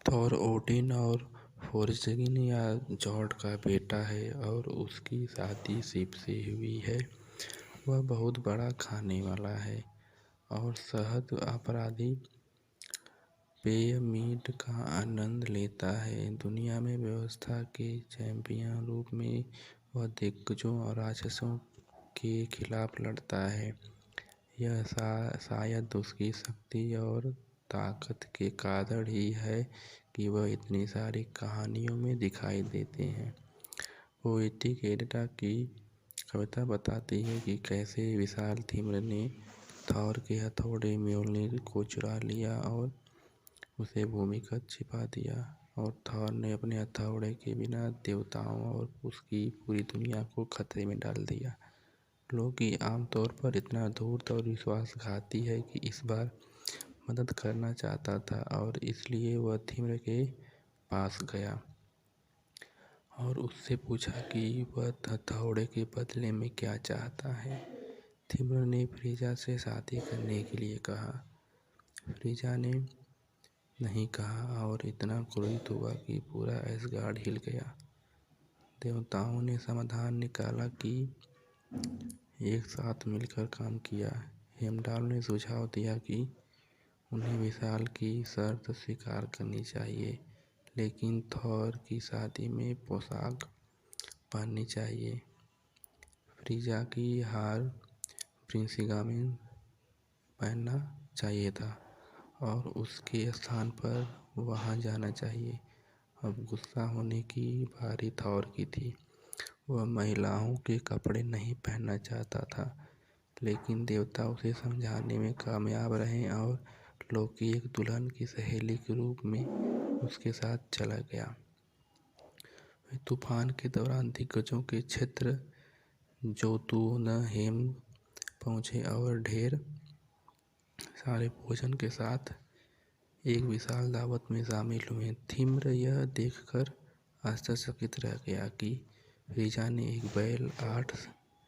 थॉर ओडिन और फोर्जगिन या जॉड का बेटा है और उसकी शादी शिव से हुई है। वह बहुत बड़ा खाने वाला है और शहद अपराधी पेय मीड का आनंद लेता है। दुनिया में व्यवस्था के चैंपियन रूप में वह दिग्गजों और राक्षसों के खिलाफ लड़ता है। यह शायद उसकी शक्ति और ताकत के कारण ही है कि वह इतनी सारी कहानियों में दिखाई देते हैं। पोएटिक एडिडा की कविता बताती है कि कैसे विशाल तीम्र ने थॉर के हथौड़े म्योल्निर को चुरा लिया और उसे भूमिगत छिपा दिया, और थॉर ने अपने हथौड़े के बिना देवताओं और उसकी पूरी दुनिया को खतरे में डाल दिया। लोकी आमतौर पर इतना धूर्त और विश्वासघाती है कि इस बार मदद करना चाहता था और इसलिए वह तीम्र के पास गया और उससे पूछा कि वह हथौड़े के बदले में क्या चाहता है। तीम्र ने फ्रीजा से शादी करने के लिए कहा। फ्रीजा ने नहीं कहा और इतना क्रोधित हुआ कि पूरा एसगार्ड हिल गया। देवताओं ने समाधान निकाला कि एक साथ मिलकर काम किया। हेमडाल ने सुझाव दिया कि उन्हें विशाल की शर्त स्वीकार करनी चाहिए, लेकिन थॉर की शादी में पोशाक पहननी चाहिए। फ्रीजा की हार प्रिंसिगामेन पहनना चाहिए था और उसके स्थान पर वहाँ जाना चाहिए। अब गुस्सा होने की बारी थॉर की थी। वह महिलाओं के कपड़े नहीं पहनना चाहता था, लेकिन देवता उसे समझाने में कामयाब रहे और लोकी एक दुल्हन की सहेली के रूप में उसके साथ चला गया। वे तूफान के दौरान दिग्गजों के क्षेत्र जोतुनहेम पहुँचे और ढेर सारे भोजन के साथ एक विशाल दावत में शामिल हुए। तीम्र यह देखकर आश्चर्यचकित रह गया कि फ्रीजा ने एक बैल, 8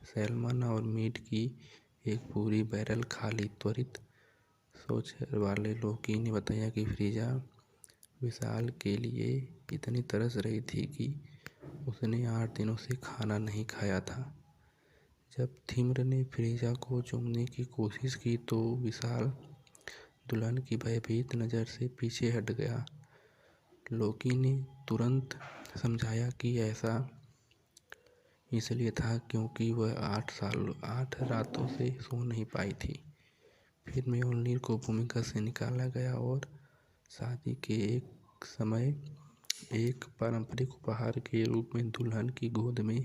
सैल्मन और मीट की एक पूरी बैरल खा ली। त्वरित सोच वाले लोकी ने बताया कि फ्रीजा विशाल के लिए इतनी तरस रही थी कि उसने 8 दिनों से खाना नहीं खाया था। जब तीम्र ने फ्रीजा को चूमने की कोशिश की तो विशाल दुल्हन की भयभीत नज़र से पीछे हट गया। लोकी ने तुरंत समझाया कि ऐसा इसलिए था क्योंकि वह 8 रातों से सो नहीं पाई थी। फिर म्योल्निर को भूमिका से निकाला गया और शादी के एक समय एक पारंपरिक उपहार के रूप में दुल्हन की गोद में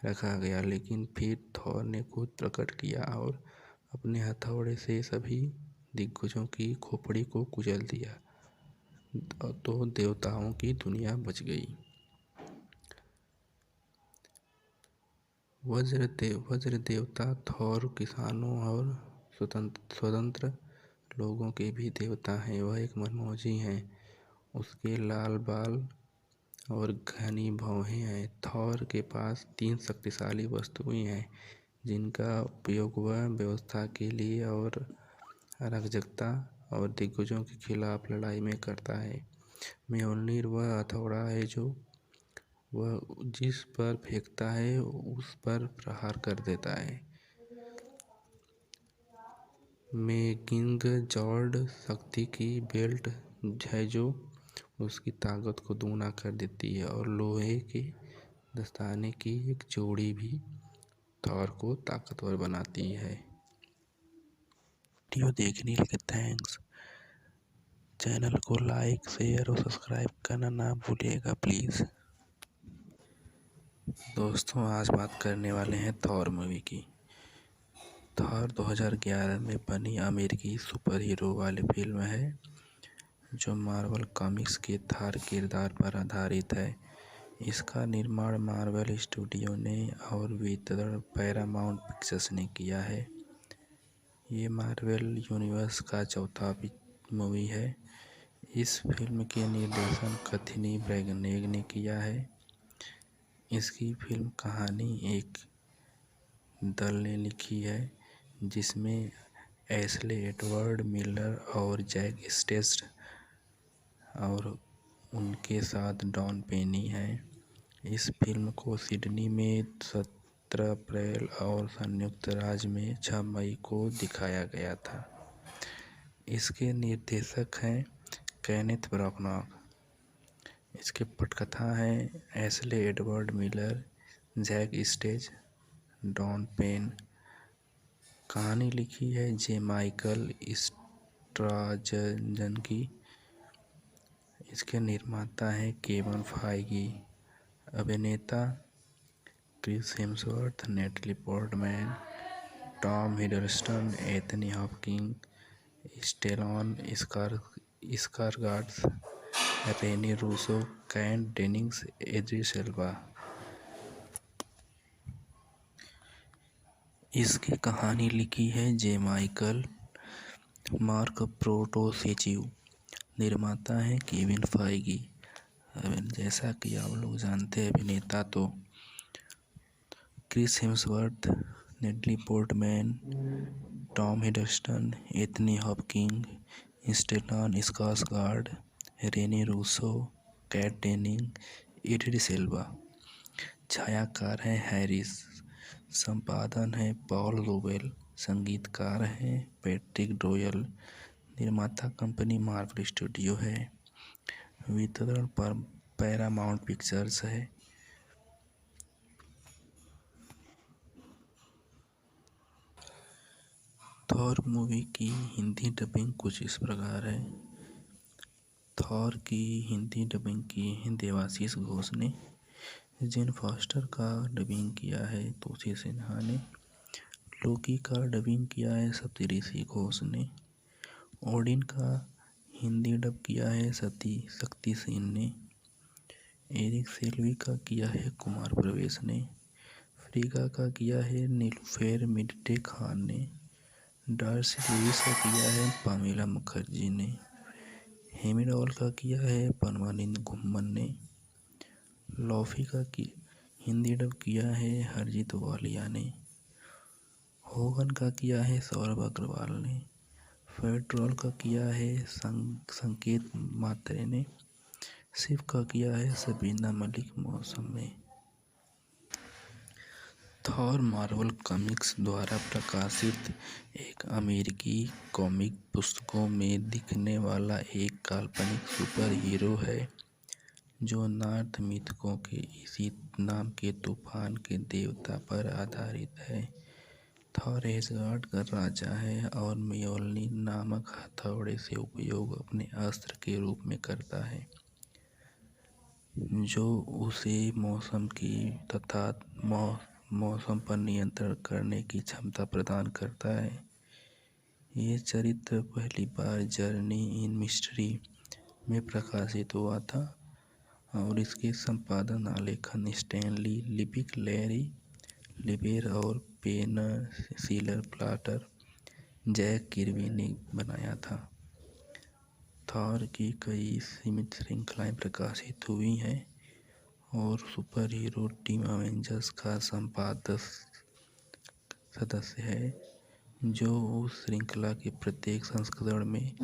रखा गया। लेकिन फिर थॉर ने खुद प्रकट किया और अपने हथौड़े से सभी दिग्गजों की खोपड़ी को कुचल दिया, तो देवताओं की दुनिया बच गई। वज्र देवता थॉर किसानों और स्वतंत्र लोगों के भी देवता हैं। वह एक मनमौजी है। उसके लाल बाल और घनी भौहें हैं। थॉर के पास 3 शक्तिशाली वस्तुएं हैं जिनका उपयोग वह व्यवस्था के लिए और अराजकता और दिग्गजों के खिलाफ लड़ाई में करता है। म्योल्निर वह हथौड़ा है जो वह जिस पर फेंकता है उस पर प्रहार कर देता है। मेगिंग जॉर्ड शक्ति की बेल्ट है जो उसकी ताकत को दोगुना कर देती है, और लोहे के दस्ताने की एक जोड़ी भी थॉर को ताकतवर बनाती है। वीडियो देखने के लिए थैंक्स। चैनल को लाइक, शेयर और सब्सक्राइब करना ना भूलिएगा प्लीज़। दोस्तों, आज बात करने वाले हैं थॉर मूवी की। थॉर 2011 में बनी अमेरिकी सुपर हीरो वाली फिल्म है जो मार्वल कॉमिक्स के थॉर किरदार पर आधारित है। इसका निर्माण मार्वल स्टूडियो ने और वितरण पैरामाउंट पिक्चर्स ने किया है। ये मार्वल यूनिवर्स का चौथा मूवी है। इस फिल्म के निर्देशन कैथी ब्रैगनेग ने किया है। इसकी फिल्म कहानी एक दल ने लिखी है जिसमें एशले एडवर्ड मिलर और जैक स्टेस्ट और उनके साथ डॉन पेनी है। इस फिल्म को सिडनी में 17 अप्रैल और संयुक्त राज्य में 6 मई को दिखाया गया था। इसके निर्देशक हैं केनेथ ब्रानाग। इसके पटकथा हैं Ashley Edward Miller, Jack Stentz, Don Payne. कहानी लिखी है जे माइकल स्ट्राजन की। इसके निर्माता हैं केविन फाइगी। अभिनेता Chris Hemsworth, Natalie Portman, Tom Hiddleston, Anthony Hopkins, Stellan Skarsgard, Rene Russo, Kat Dennings, Idris Elba. इसकी कहानी लिखी है जे माइकल मार्क प्रोटोसेचिव। निर्माता है केविन फाइगी। जैसा कि आप लोग जानते हैं, अभिनेता तो Chris Hemsworth, Natalie Portman, Tom Hiddleston, Anthony Hopkins, Stellan Skarsgard, Rene Russo, Kat Denning, Idris Elba. छायाकार है हैरिस। संपादन है पॉल लोवेल। संगीतकार हैं पैट्रिक डोयल। निर्माता कंपनी मार्वल स्टूडियो है। वितरण पर पैरामाउंट पिक्चर्स है। थॉर मूवी की हिंदी डबिंग कुछ इस प्रकार है। थॉर की हिंदी डबिंग की है देवाशीष घोष ने। जेन फॉस्टर का डबिंग किया है तोसी सिन्हा ने। लोकी का डबिंग किया है सप्तऋषि घोष ने। ओडिन का हिंदी डब किया है शक्ति सेन ने। एरिक सेल्वी का किया है कुमार प्रवेश ने। फ्रीगा का किया है नीलूफेर मिडटे खान ने। डार्सी लुइस का किया है पामेला मुखर्जी ने। हेमिडॉल का किया है परमानंद घुम्मन ने। लॉफी का हिंदी डब किया है हरजीत वालिया ने। होगन का किया है सौरभ अग्रवाल ने। फेड्रोल का किया है संकेत मात्रे ने। शिव का किया है सबीना मलिक मौसम ने। थॉर मार्वल कॉमिक्स द्वारा प्रकाशित एक अमेरिकी कॉमिक पुस्तकों में दिखने वाला एक काल्पनिक सुपर हीरो है जो नॉर्थ मिथकों के इसी नाम के तूफान के देवता पर आधारित है। थॉर एसगार्ड का राजा है और म्योल्निर नामक हथौड़े से उपयोग अपने अस्त्र के रूप में करता है जो उसे मौसम की तथा मौसम पर नियंत्रण करने की क्षमता प्रदान करता है। ये चरित्र पहली बार जर्नी इन मिस्ट्री में प्रकाशित हुआ था और इसके संपादन आलेखन स्टैनली लिपिक, लैरी लिबेर और penciller plotter, Jack Kirby ने बनाया था। थॉर की कई सीमित श्रृंखलाएं प्रकाशित हुई हैं और सुपर हीरो टीम अवेंजर्स का संपादक सदस्य है जो उस श्रृंखला के प्रत्येक संस्करण में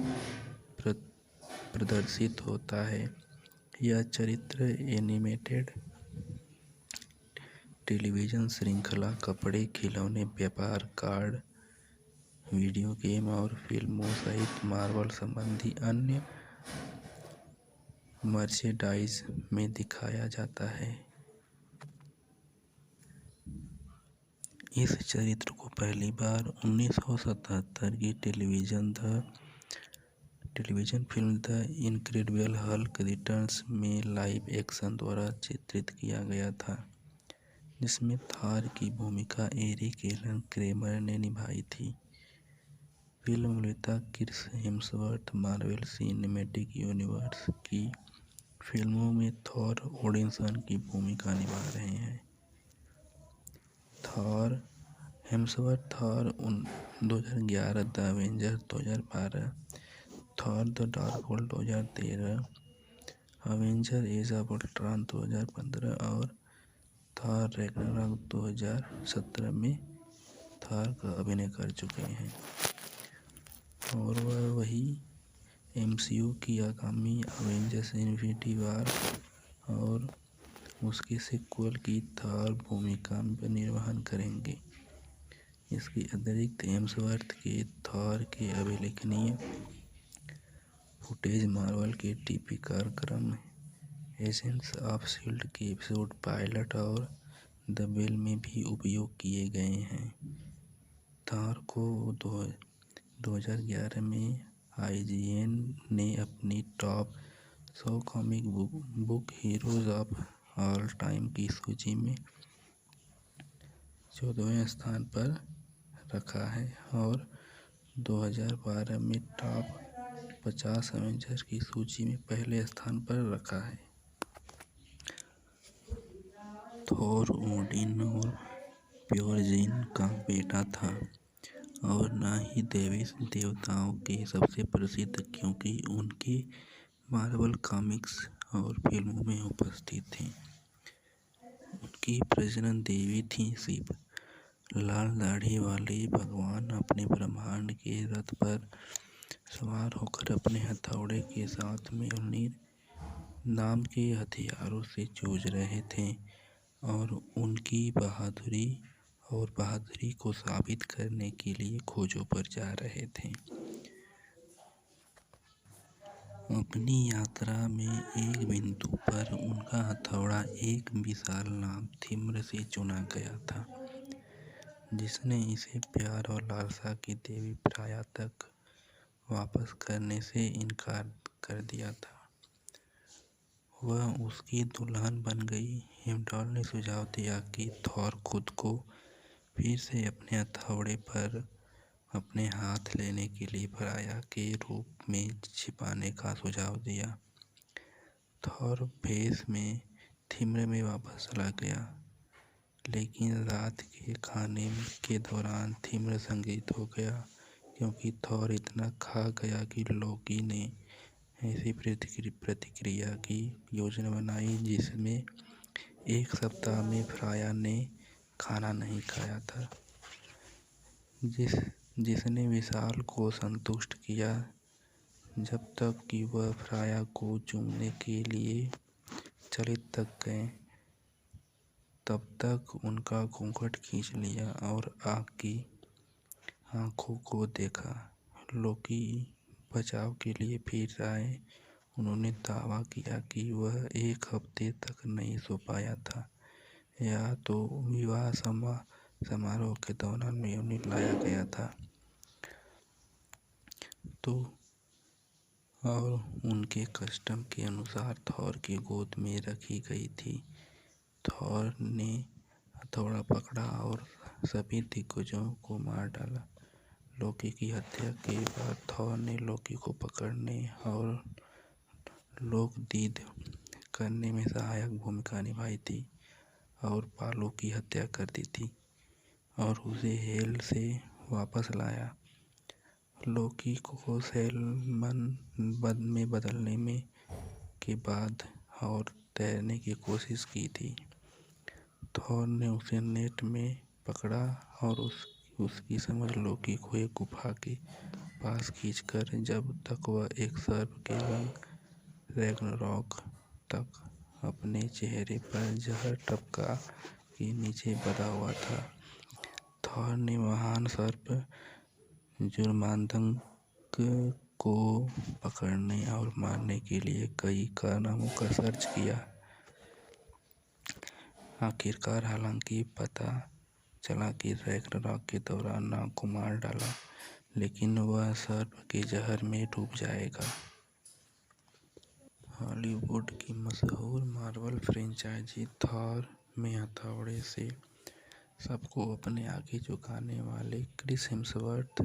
प्रदर्शित होता है। यह चरित्र एनिमेटेड टेलीविज़न श्रृंखला, कपड़े, खिलौने, व्यापार, कार्ड, वीडियो गेम और फिल्मों सहित मार्वल संबंधी अन्य मर्चेंडाइज में दिखाया जाता है। इस चरित्र को पहली बार 1977 की television film the incredible Hulk returns में लाइव एक्शन द्वारा चित्रित किया गया था, जिसमें थॉर की भूमिका एरिक एलन क्रेमर ने निभाई थी। फिल्म निर्माता Chris Hemsworth Marvel Cinematic Universe की फिल्मों में थॉर ओडिनसन की भूमिका निभा रहे हैं। Thor Hemsworth Thor 2011, the Avengers 2012, Thor the Dark World 2013, Avenger Age of Ultron 2015 और थॉर रैग्नारॉक 2017 में थॉर का अभिनय कर चुके हैं। और वही एमसीयू की आगामी अवेंजर्स इन्फिनिटी वॉर और उसके सीक्वल की थॉर भूमिका में निर्वहन करेंगे। इसके अतिरिक्त हेम्सवर्थ के थॉर के अभिलेखनीय फुटेज मार्वल के टीवी कार्यक्रम एजेंट्स ऑफ शील्ड के एपिसोड पायलट और द बेल में भी उपयोग किए गए हैं। थॉर को 2011 में IGN ने अपनी top 100 comic book heroes of all time की सूची में 14वें स्थान पर रखा है और 2012 में टॉप 50 एवेंजर्स की सूची में पहले स्थान पर रखा है। थोर ओडिन और प्योरजिन का बेटा था और न ही देवी देवताओं के सबसे प्रसिद्ध, क्योंकि उनके मार्वल कॉमिक्स और फिल्मों में उपस्थित थे। उनकी प्रजनन देवी थी शिव। लाल दाढ़ी वाले भगवान अपने ब्रह्मांड के रथ पर सवार होकर अपने हथौड़े के साथ म्योलनीर नाम के हथियारों से जूझ रहे थे और उनकी बहादुरी को साबित करने के लिए खोजों पर जा रहे थे। अपनी यात्रा में एक बिंदु पर उनका हथौड़ा एक विशाल नाग थिम्र से चुना गया था, जिसने इसे प्यार और लालसा की देवी फ्राया तक वापस करने से इनकार कर दिया था। वह उसकी दुल्हन बन गई। हेimdall ने सुझाव दिया कि थॉर खुद को फिर से अपने हथौड़े पर अपने हाथ लेने के लिए फ्राया के रूप में छिपाने का सुझाव दिया। थॉर भेष में थिम्र में वापस चला गया, लेकिन रात के खाने के दौरान थिम्र संगीत हो गया, क्योंकि थॉर इतना खा गया कि लोकी ने ऐसी प्रतिक्रिया की योजना बनाई जिसमें एक सप्ताह में फ्राया ने खाना नहीं खाया था, जिसने विशाल को संतुष्ट किया। जब तक कि वह फ्राया को चूमने के लिए चलित तक गए, तब तक उनका घूंघट खींच लिया और आग की आंखों को देखा। लोकी बचाव के लिए फिर आए। उन्होंने दावा किया कि वह एक हफ्ते तक नहीं सो पाया था, या तो विवाह समारोह के दौरान म्योलनीर लाया गया था और उनके कस्टम के अनुसार थॉर की गोद में रखी गई थी। थॉर ने हथौड़ा पकड़ा और सभी दिग्गजों को मार डाला। लोकी की हत्या के बाद थॉर ने लोकी को पकड़ने और लोकदीद करने में सहायक भूमिका निभाई थी और पालो की हत्या कर दी थी और उसे हेल से वापस लाया। लोकी को सैलमन में बदलने के बाद और तैरने की कोशिश की थी। थॉर ने उसे नेट में पकड़ा और उसकी समझ लोकी को एक गुफा के पास खींचकर, जब तक वह एक सर्प के रंग रैग्नारॉक तक अपने चेहरे पर जहर टपका के नीचे बंधा हुआ था। थॉर ने महान सर्प जुर्मांदंग को पकड़ने और मारने के लिए कई कारनामों का सर्च किया। आखिरकार, हालांकि पता चला कि रैग्नारॉक के दौरान नाग को मार डाला, लेकिन वह सर्प के जहर में डूब जाएगा। हॉलीवुड की मशहूर मार्वल फ्रेंचाइजी थॉर में हथौड़े से सबको अपने आगे झुकाने वाले क्रिस हेम्सवर्थ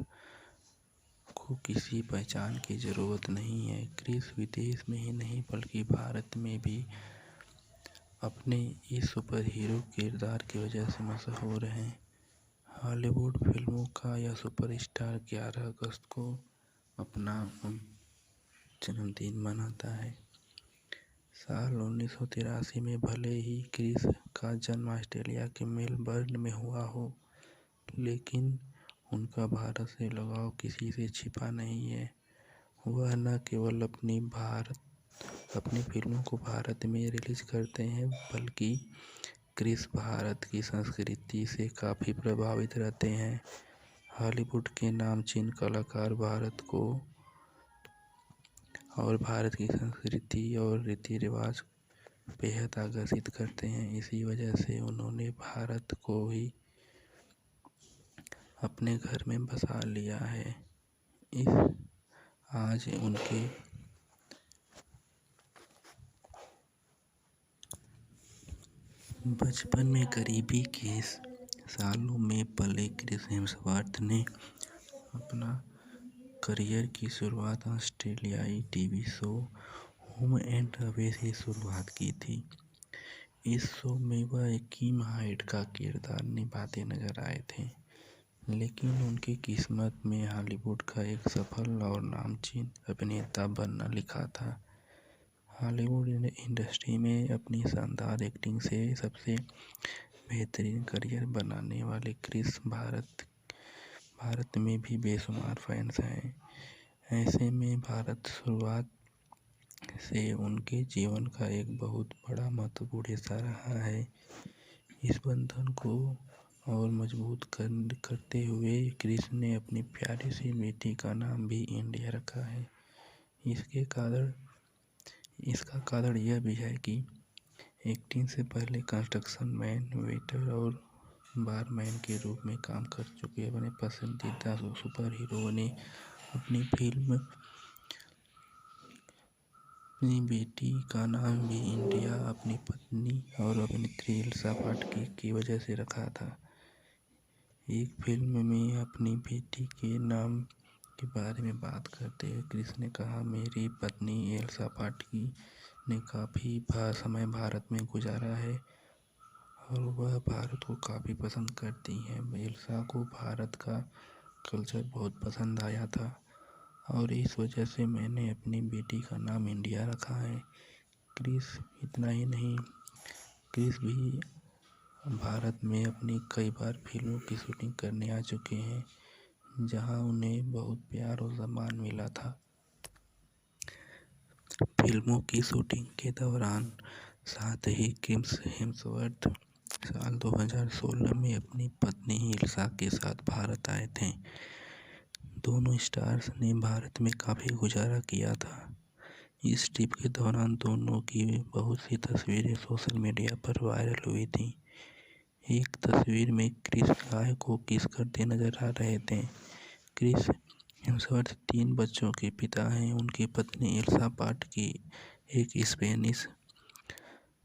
को किसी पहचान की ज़रूरत नहीं है। क्रिस विदेश में ही नहीं बल्कि भारत में भी अपने इस सुपर हीरो किरदार की वजह से मशहूर हैं। हॉलीवुड फिल्मों का यह सुपरस्टार 11 अगस्त को अपना जन्मदिन मनाता है। साल 1983 में भले ही क्रिस का जन्म ऑस्ट्रेलिया के मेलबर्न में हुआ हो, लेकिन उनका भारत से लगाव किसी से छिपा नहीं है। वह न केवल अपनी फिल्मों को भारत में रिलीज करते हैं, बल्कि क्रिस भारत की संस्कृति से काफ़ी प्रभावित रहते हैं। हॉलीवुड के नामचीन कलाकार भारत को और भारत की संस्कृति और रीति रिवाज बेहद आकर्षित करते हैं। इसी वजह से उन्होंने भारत को ही अपने घर में बसा लिया है। आज उनके बचपन में गरीबी के सालों में पले क्रिस हेम्सवर्थ ने अपना करियर की शुरुआत ऑस्ट्रेलियाई TV show home and away से शुरुआत की थी। इस शो में वह किम हाइड का किरदार निभाते नजर आए थे, लेकिन उनकी किस्मत में हॉलीवुड का एक सफल और नामचीन अभिनेता बनना लिखा था। हॉलीवुड इंडस्ट्री में अपनी शानदार एक्टिंग से सबसे बेहतरीन करियर बनाने वाले क्रिस भारत में भी बेशुमार फैंस हैं। ऐसे में भारत शुरुआत से उनके जीवन का एक बहुत बड़ा महत्वपूर्ण हिस्सा रहा है। इस बंधन को और मजबूत करते हुए क्रिस ने अपनी प्यारी सी बेटी का नाम भी इंडिया रखा है। इसका कारण यह भी है कि एक्टिंग से पहले कंस्ट्रक्शन मैन, वेटर और बारमैन के रूप में काम कर चुके अपने पसंदीदा सुपर हीरो ने अपनी बेटी का नाम भी इंडिया अपनी पत्नी और अभिनेत्री एल्सा पाटकी की वजह से रखा था। एक फिल्म में अपनी बेटी के नाम के बारे में बात करते हुए क्रिस ने कहा, मेरी पत्नी एल्सा पाटकी ने काफ़ी समय भारत में गुजारा है और वह भारत को काफ़ी पसंद करती हैं। एल्सा को भारत का कल्चर बहुत पसंद आया था और इस वजह से मैंने अपनी बेटी का नाम इंडिया रखा है। क्रिस इतना ही नहीं, क्रिस भी भारत में अपनी कई बार फिल्मों की शूटिंग करने आ चुके हैं, जहां उन्हें बहुत प्यार और सम्मान मिला था। फिल्मों की शूटिंग के दौरान साथ ही क्रिस हेम्सवर्थ साल 2016 में अपनी पत्नी एल्सा के साथ भारत आए थे। दोनों स्टार्स ने भारत में काफ़ी गुजारा किया था। इस ट्रिप के दौरान दोनों की बहुत सी तस्वीरें सोशल मीडिया पर वायरल हुई थी। एक तस्वीर में क्रिस गाय को किस करते नजर आ रहे थे। क्रिस हेम्सवर्थ 3 बच्चों के पिता हैं। उनकी पत्नी एल्सा पाटकी एक स्पेनिश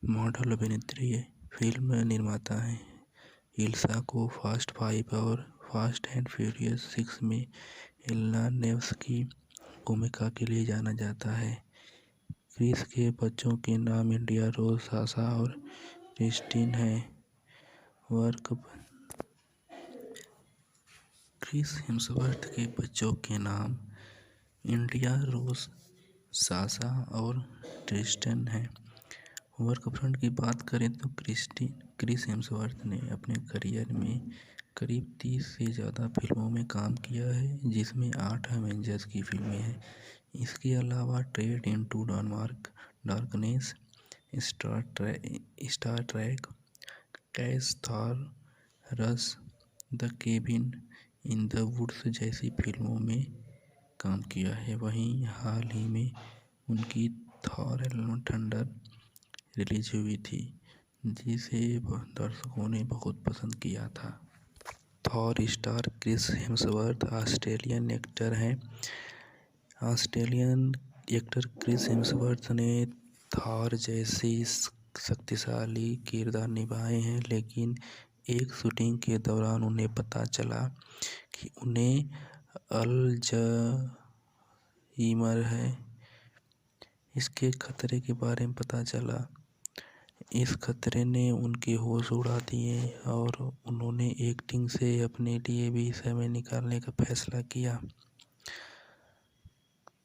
मॉडल, अभिनेत्री, फिल्म निर्माता हैं। एल्सा को फास्ट 5 और फास्ट एंड फ्यूरियस 6 में एलेना नेव्स की भूमिका के लिए जाना जाता है। क्रिस के बच्चों के नाम इंडिया रोज, साशा और क्रिस्टीन हैं। क्रिस हेम्सवर्थ के बच्चों के नाम इंडिया रोज, साशा और ट्रिस्टन हैं। वर्क फ्रंट की बात करें तो क्रिस हेम्सवर्थ ने अपने करियर में करीब 30 से ज़्यादा फिल्मों में काम किया है, जिसमें 8 एवेंजर्स की फिल्में हैं। इसके अलावा Trek into Darkness, Star Trek, Catch, Thor, Rush, the Cabin in the Woods जैसी फिल्मों में काम किया है। वहीं हाल ही में उनकी थॉर लव थंडर रिलीज हुई थी, जिसे दर्शकों ने बहुत पसंद किया था। Thor star Chris Hemsworth Australian actor हैं। ऑस्ट्रेलियन एक्टर क्रिस हेम्सवर्थ ने थॉर जैसी शक्तिशाली किरदार निभाए हैं, लेकिन एक शूटिंग के दौरान उन्हें पता चला कि उन्हें अल्जाइमर है। इसके खतरे के बारे में पता चला। इस खतरे ने उनके होश उड़ा दिए और उन्होंने एक्टिंग से अपने लिए भी समय निकालने का फैसला किया।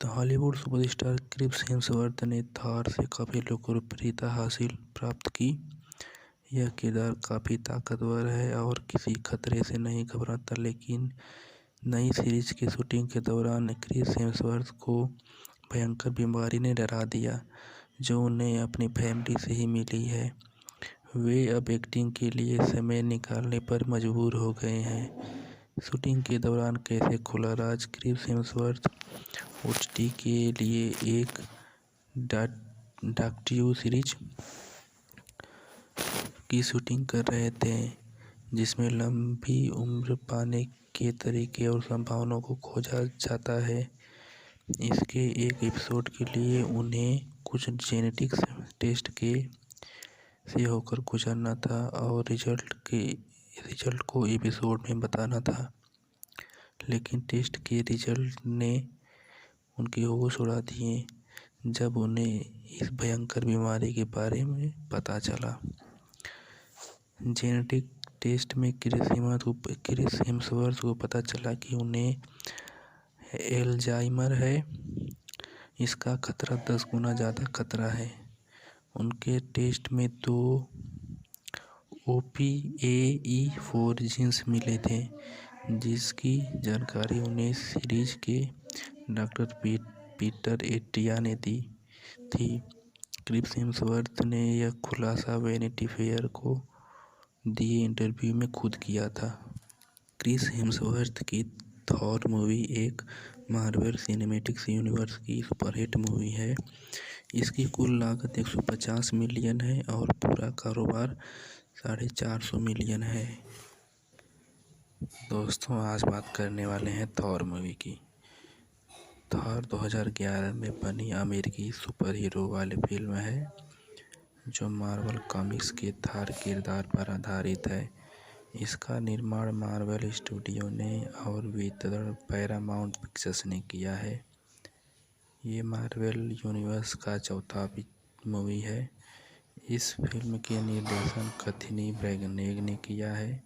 तो हॉलीवुड सुपरस्टार क्रिस हेम्सवर्थ ने थॉर से काफ़ी लोकप्रियता हासिल प्राप्त की। यह किरदार काफ़ी ताकतवर है और किसी खतरे से नहीं घबराता, लेकिन नई सीरीज की शूटिंग के दौरान क्रिस हेम्सवर्थ को भयंकर बीमारी ने डरा दिया, जो उन्हें अपनी फैमिली से ही मिली है। वे अब एक्टिंग के लिए समय निकालने पर मजबूर हो गए हैं। शूटिंग के दौरान कैसे खुला राज। क्रिस हेम्सवर्थ ओटीटी के लिए एक डॉक्यू सीरीज की शूटिंग कर रहे थे, जिसमें लंबी उम्र पाने के तरीके और संभावनाओं को खोजा जाता है। इसके एक एपिसोड के लिए उन्हें कुछ जेनेटिक्स टेस्ट से होकर गुजरना था और रिजल्ट को एपिसोड में बताना था, लेकिन टेस्ट के रिजल्ट ने उनके होश उड़ा दिए जब उन्हें इस भयंकर बीमारी के बारे में पता चला। जेनेटिक टेस्ट में क्रिस हेम्सवर्थ को पता चला कि उन्हें अल्जाइमर है। इसका खतरा 10 गुना ज़्यादा खतरा है। उनके टेस्ट में 2 OPAE4 जीन्स मिले थे, जिसकी जानकारी उन्हें सीरीज के डॉक्टर पीटर एट्रिया ने दी थी। क्रिस हेम्सवर्थ ने यह खुलासा वैनिटी फेयर को दिए इंटरव्यू में खुद किया था। क्रिस हेम्सवर्थ की थॉर मूवी एक मार्वल सिनेमैटिक यूनिवर्स की सुपरहिट मूवी है। इसकी कुल लागत 150 मिलियन है और पूरा कारोबार 450 मिलियन है। दोस्तों, आज बात करने वाले हैं थॉर मूवी की। थॉर 2011 में बनी अमेरिकी सुपर हीरो वाली फिल्म है, जो मार्वल कॉमिक्स के थॉर किरदार पर आधारित है। इसका निर्माण मार्वल स्टूडियो ने और वितरण पैरामाउंट पिक्चर्स ने किया है। ये मार्वल यूनिवर्स का चौथा मूवी है। इस फिल्म के निर्देशन कैथी ब्रैनेग ने किया है।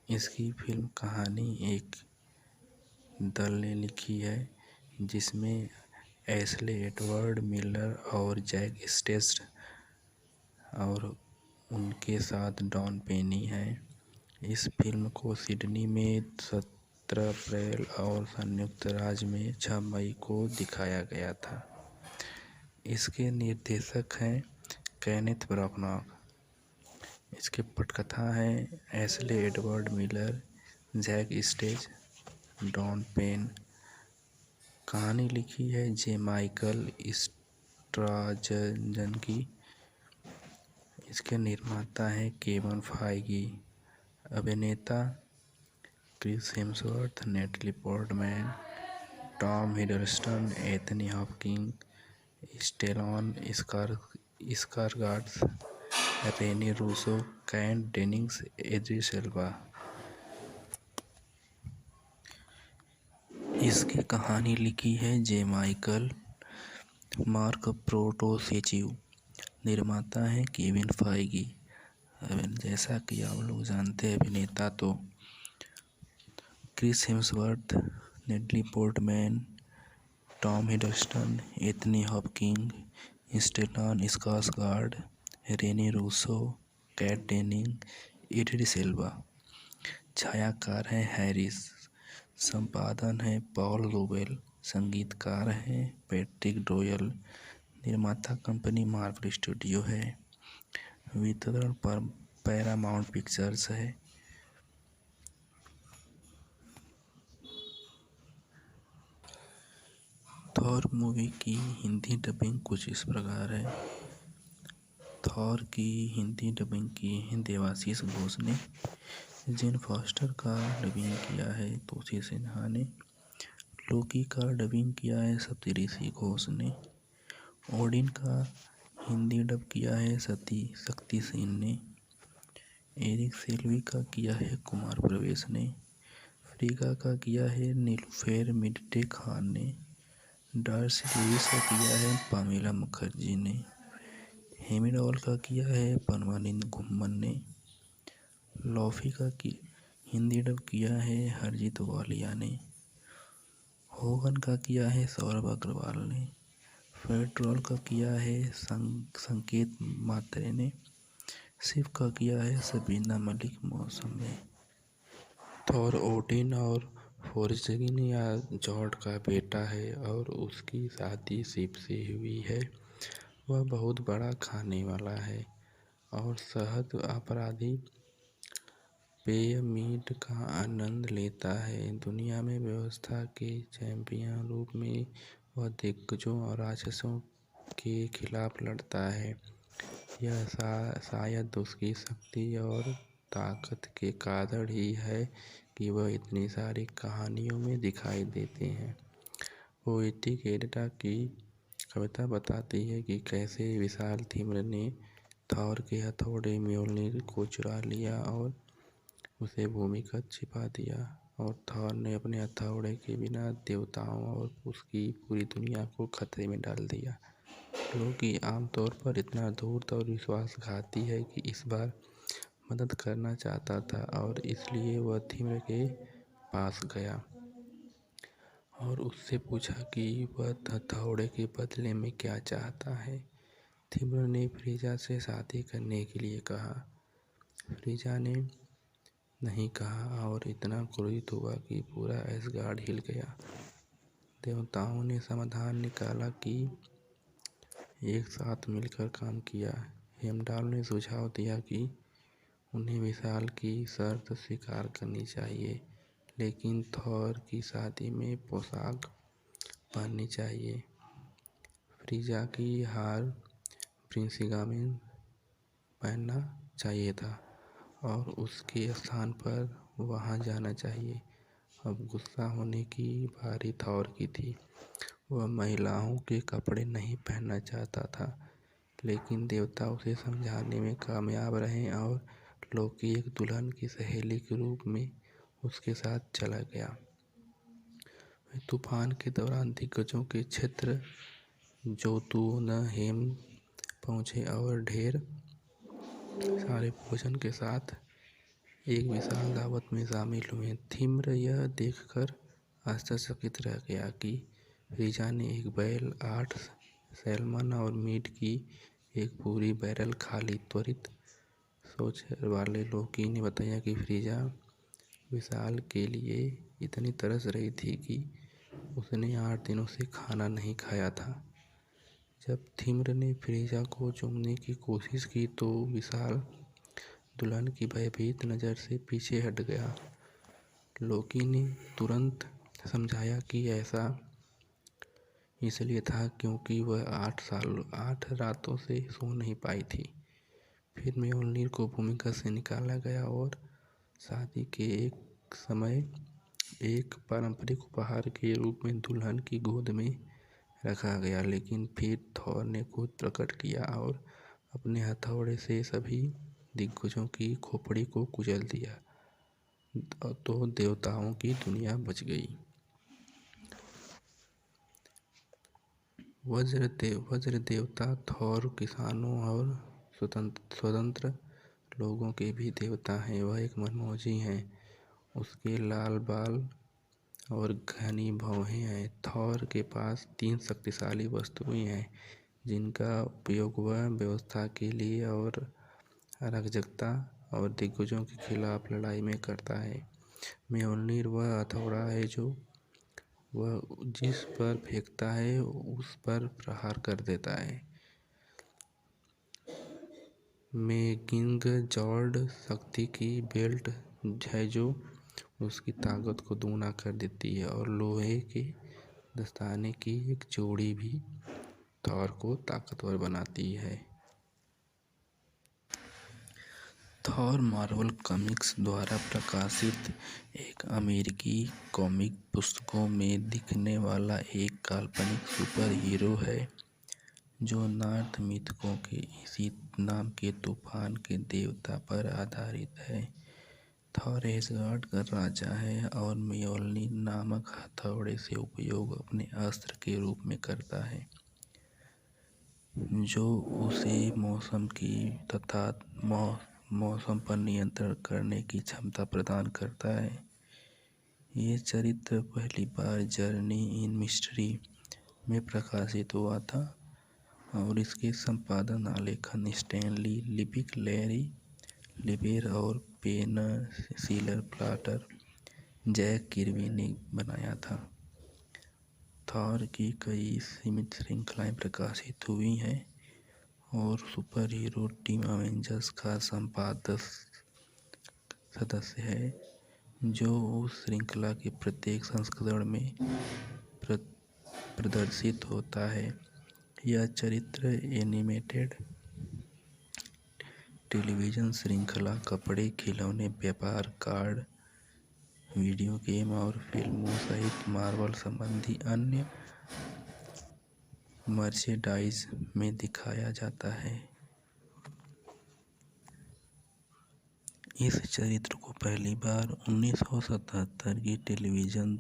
इसकी फिल्म कहानी एक दल ने लिखी है, जिसमें एशले एडवर्ड मिलर और जैक स्टेस्ट और उनके साथ डॉन पेनी है। इस फिल्म को सिडनी में 17 अप्रैल और संयुक्त राज्य में 6 मई को दिखाया गया था। इसके निर्देशक हैं केनेथ ब्रानाग। इसके पटकथा हैं Ashley Edward Miller, Jack Stentz, Don Payne. कहानी लिखी है जे माइकल स्ट्राजन की। इसके निर्माता हैं केविन फाइगी। अभिनेता Chris Hemsworth, Natalie Portman, Tom Hiddleston, Anthony Hopkins, Stellan Skarsgard, Rene Russo, Kat Dennings, Idris Elba. इसकी कहानी लिखी है जे माइकल मार्क प्रोटोसेचिव। निर्माता है केविन फाइगी। जैसा कि आप लोग जानते हैं, अभिनेता तो Chris Hemsworth, Natalie Portman, Tom Hiddleston, Anthony Hopkins, Stellan Skarsgard, Rene Russo, Kat Denning, Idris Elba. छायाकार है हैरिस। संपादन है पॉल लोवेल। संगीतकार हैं पैट्रिक डोयल। निर्माता कंपनी मार्वल स्टूडियो है। वितरण पर पैरामाउंट पिक्चर्स है। थॉर मूवी की हिंदी डबिंग कुछ इस प्रकार है। थॉर की हिंदी डबिंग की है देवाशीष घोष ने। जेन फॉस्टर का डबिंग किया है तोसी सिन्हा ने। लोकी का डबिंग किया है सप्तऋषि घोष ने। ओडिन का हिंदी डब किया है शक्ति सेन ने। एरिक सेल्वी का किया है कुमार प्रवेश ने। फ्रीगा का किया है नीलूफेर मिडटे खान ने। डार्सी लुइस का किया है पामेला मुखर्जी ने। हेमिडॉल का किया है परमानंद घुम्मन ने। लॉफी का हिंदी डब किया है हरजीत वालिया ने। होगन का किया है सौरभ अग्रवाल ने। फेड्रोल का किया है संकेत मात्रे ने। शिव का किया है सबीना मलिक मौसम ने। थॉर ओडिन और फोर्जगिन या जॉर्ड का बेटा है और उसकी शादी शिव से हुई है। वह बहुत बड़ा खाने वाला है और शहद अपराधी पेय मीड का आनंद लेता है। दुनिया में व्यवस्था के चैंपियन रूप में वह दिग्गजों और राक्षसों के खिलाफ लड़ता है। यह शायद उसकी शक्ति और ताकत के कारण ही है कि वह इतनी सारी कहानियों में दिखाई देते हैं। पोएटिक एडिडा की कविता बताती है कि कैसे विशाल थिम्र ने थॉर के हथौड़े म्योल्निर को चुरा लिया और उसे भूमिगत छिपा दिया और थॉर ने अपने हथौड़े के बिना देवताओं और उसकी पूरी दुनिया को खतरे में डाल दिया। लोकी आमतौर पर इतना धूर्त और विश्वासघाती है कि इस बार मदद करना चाहता था और इसलिए वह थिम्र के पास गया और उससे पूछा कि वह हथौड़े के बदले में क्या चाहता है। थिम्र ने फ्रीजा से शादी करने के लिए कहा। फ्रीजा ने नहीं कहा और इतना क्रोधित हुआ कि पूरा एसगार्ड हिल गया। देवताओं ने समाधान निकाला कि एक साथ मिलकर काम किया। हेमडाल ने सुझाव दिया कि उन्हें विशाल की शर्त स्वीकार करनी चाहिए, लेकिन थॉर की शादी में पोशाक पहननी चाहिए। फ्रीजा की हार प्रिंसिगा में पहनना चाहिए था और उसके स्थान पर वहां जाना चाहिए। अब गुस्सा होने की बारी थॉर की थी। वह महिलाओं के कपड़े नहीं पहनना चाहता था, लेकिन देवता उसे समझाने में कामयाब रहे और लोकी एक दुल्हन की सहेली के रूप में उसके साथ चला गया। वे तूफान के दौरान दिग्गजों के क्षेत्र जोतुनहेम पहुंचे और ढेर सारे भोजन के साथ एक विशाल दावत में शामिल हुए। थिम्र यह देखकर आश्चर्यचकित रह गया कि फ्रीजा ने एक बैल, 8 सैल्मन और मीट की एक पूरी बैरल खा ली। त्वरित सोच वाले लोकी ने बताया कि फ्रीजा विशाल के लिए इतनी तरस रही थी कि उसने 8 दिनों से खाना नहीं खाया था। जब थिम्र ने फ्रीजा को चूमने की कोशिश की तो विशाल दुल्हन की भयभीत नज़र से पीछे हट गया। लोकी ने तुरंत समझाया कि ऐसा इसलिए था क्योंकि वह 8 रातों से सो नहीं पाई थी। फिर म्योल्निर को भूमिगत से निकाला गया और शादी के एक समय एक पारंपरिक उपहार के रूप में दुल्हन की गोद में रखा गया। लेकिन फिर थॉर ने खुद प्रकट किया और अपने हथौड़े से सभी दिग्गजों की खोपड़ी को कुचल दिया, तो देवताओं की दुनिया बच गई। वज्र देवता थॉर किसानों और स्वतंत्र लोगों के भी देवता हैं। वह एक मनमौजी हैं। उसके लाल बाल और घनी भौहें हैं। थॉर के पास 3 शक्तिशाली वस्तुएं हैं जिनका उपयोग वह व्यवस्था के लिए और अराजकता और दिग्गजों के खिलाफ लड़ाई में करता है। म्योल्निर वह हथौड़ा है जो वह जिस पर फेंकता है उस पर प्रहार कर देता है। मेगिंग जॉर्ड शक्ति की बेल्ट है जो उसकी ताकत को दूना कर देती है और लोहे के दस्ताने की एक जोड़ी भी थॉर को ताकतवर बनाती है। थॉर मार्वल कॉमिक्स द्वारा प्रकाशित एक अमेरिकी कॉमिक पुस्तकों में दिखने वाला एक काल्पनिक सुपर हीरो है जो नॉर्थ मिथकों के इसी नाम के तूफान के देवता पर आधारित है। थॉर एसगार्ड का राजा है और म्योल्निर नामक हथौड़े से उपयोग अपने अस्त्र के रूप में करता है जो उसे मौसम की तथा मौसम पर नियंत्रण करने की क्षमता प्रदान करता है। ये चरित्र पहली बार जर्नी इन मिस्ट्री में प्रकाशित हुआ था और इसके संपादन आलेखन स्टैनली लिपिक, लैरी लिबेर और penciller plotter Jack Kirby ने बनाया था। थॉर की कई सीमित श्रृंखलाएं प्रकाशित हुई हैं और सुपर हीरो टीम अवेंजर्स का संपादक सदस्य है जो उस श्रृंखला के प्रत्येक संस्करण में प्रदर्शित होता है। यह चरित्र एनिमेटेड टेलीविज़न श्रृंखला, कपड़े, खिलौने, व्यापार, कार्ड, वीडियो गेम और फिल्मों सहित मार्वल संबंधी अन्य मर्चेंडाइज में दिखाया जाता है। इस चरित्र को पहली बार 1977 की television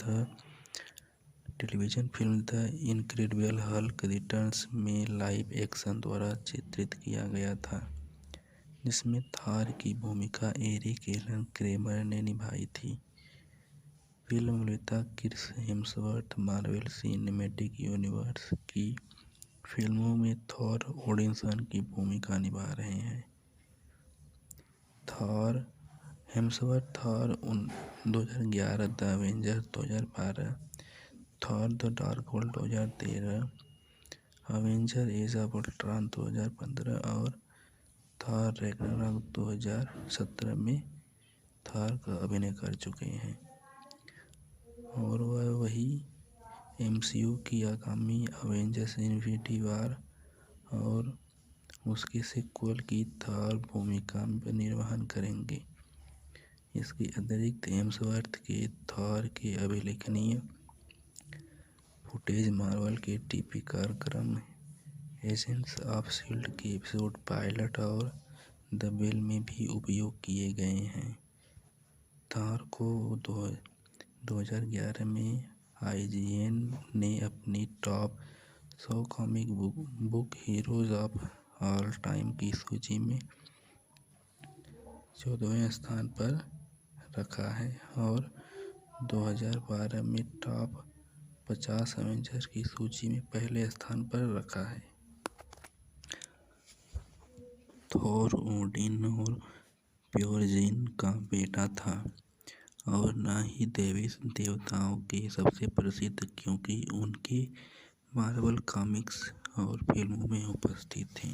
film the incredible Hulk returns में लाइव एक्शन द्वारा चित्रित किया गया था जिसमें थॉर की भूमिका एरिक एलन क्रेमर ने निभाई थी। फिल्म निर्माता Chris Hemsworth Marvel Cinematic Universe की फिल्मों में थॉर ओडिनसन की भूमिका निभा रहे हैं। Thor Hemsworth Thor 2011, the Avengers 2012, Thor the Dark World 2013, Avenger Age of Ultron 2015 और थॉर रैग्नारॉक 2017 में थॉर का अभिनय कर चुके हैं और वह वही एमसीयू की आगामी अवेंजर्स इन्फिनिटी वॉर और उसके सीक्वल की थॉर भूमिका में निर्वहन करेंगे। इसके अतिरिक्त हेम्सवर्थ के थॉर के अभिलेखनीय फुटेज मार्वल के टीवी कार्यक्रम एजेंट्स ऑफ शील्ड के एपिसोड पायलट और द बेल में भी उपयोग किए गए हैं। थॉर को 2011 में IGN ने अपनी top 100 comic book heroes of all time की सूची में 14वें स्थान पर रखा है और 2012 में टॉप 50 अवेंजर्स की सूची में पहले स्थान पर रखा है। थॉर ओडिन और प्योरजिन का बेटा था और न ही दैवीय देवताओं के सबसे प्रसिद्ध क्योंकि उनके मार्वल कॉमिक्स और फिल्मों में उपस्थित थे।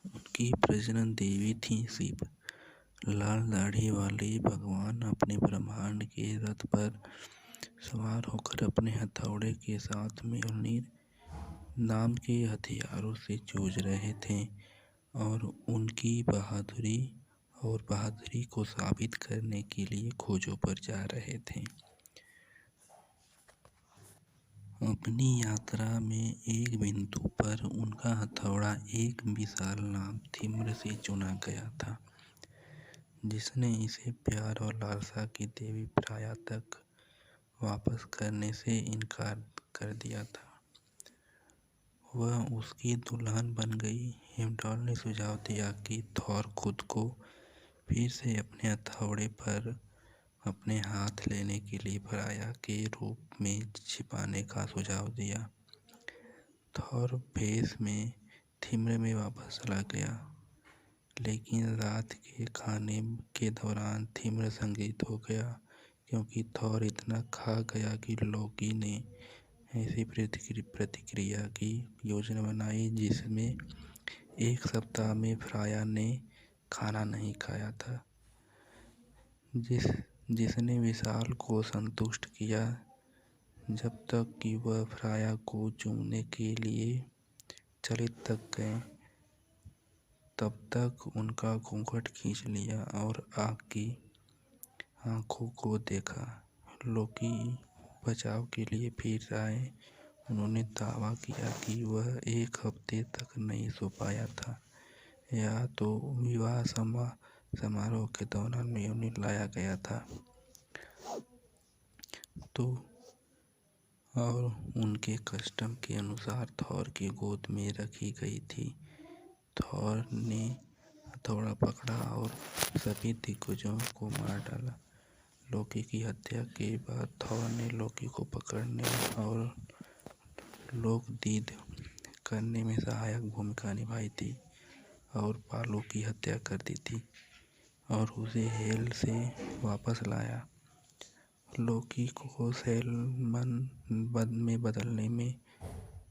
उनकी प्रजनन देवी थी शिव। लाल दाढ़ी वाले भगवान अपने ब्रह्मांड के रथ पर सवार होकर अपने हथौड़े के साथ म्योल्निर नाम के हथियारों से जूझ रहे थे और उनकी बहादुरी को साबित करने के लिए खोजों पर जा रहे थे। अपनी यात्रा में एक बिंदु पर उनका हथौड़ा एक विशाल नाम थिम्र से चुना गया था जिसने इसे प्यार और लालसा की देवी फ्राया तक वापस करने से इनकार कर दिया था। वह उसकी दुल्हन बन गई। हेimdall ने सुझाव दिया कि थॉर खुद को फिर से अपने हथौड़े पर अपने हाथ लेने के लिए फ्राया के रूप में छिपाने का सुझाव दिया। थॉर भेष में थिम्र में वापस चला गया लेकिन रात के खाने के दौरान थिम्र संगित हो गया क्योंकि थॉर इतना खा गया कि लोकी ने ऐसी प्रतिक्रिया की योजना बनाई जिसमें एक सप्ताह में फ्राया ने खाना नहीं खाया था जिसने विशाल को संतुष्ट किया जब तक कि वह फ्राया को चूमने के लिए चलित तक गए। तब तक उनका घूंघट खींच लिया और आग की आंखों को देखा। लोकी बचाव के लिए फिर आए। उन्होंने दावा किया कि वह 1 हफ्ते तक नहीं सो पाया था। या तो विवाह समारोह के दौरान मेयोनीज लाया गया था तो और उनके कस्टम के अनुसार थॉर की गोद में रखी गई थी। थॉर ने हथौड़ा पकड़ा और सभी दिग्गजों को मार डाला। लोकी की हत्या के बाद थॉर ने लोकी को पकड़ने और लोकदीद करने में सहायक भूमिका निभाई थी और पालो की हत्या कर दी थी और उसे हेल से वापस लाया। लोकी को सैलमन में बदलने में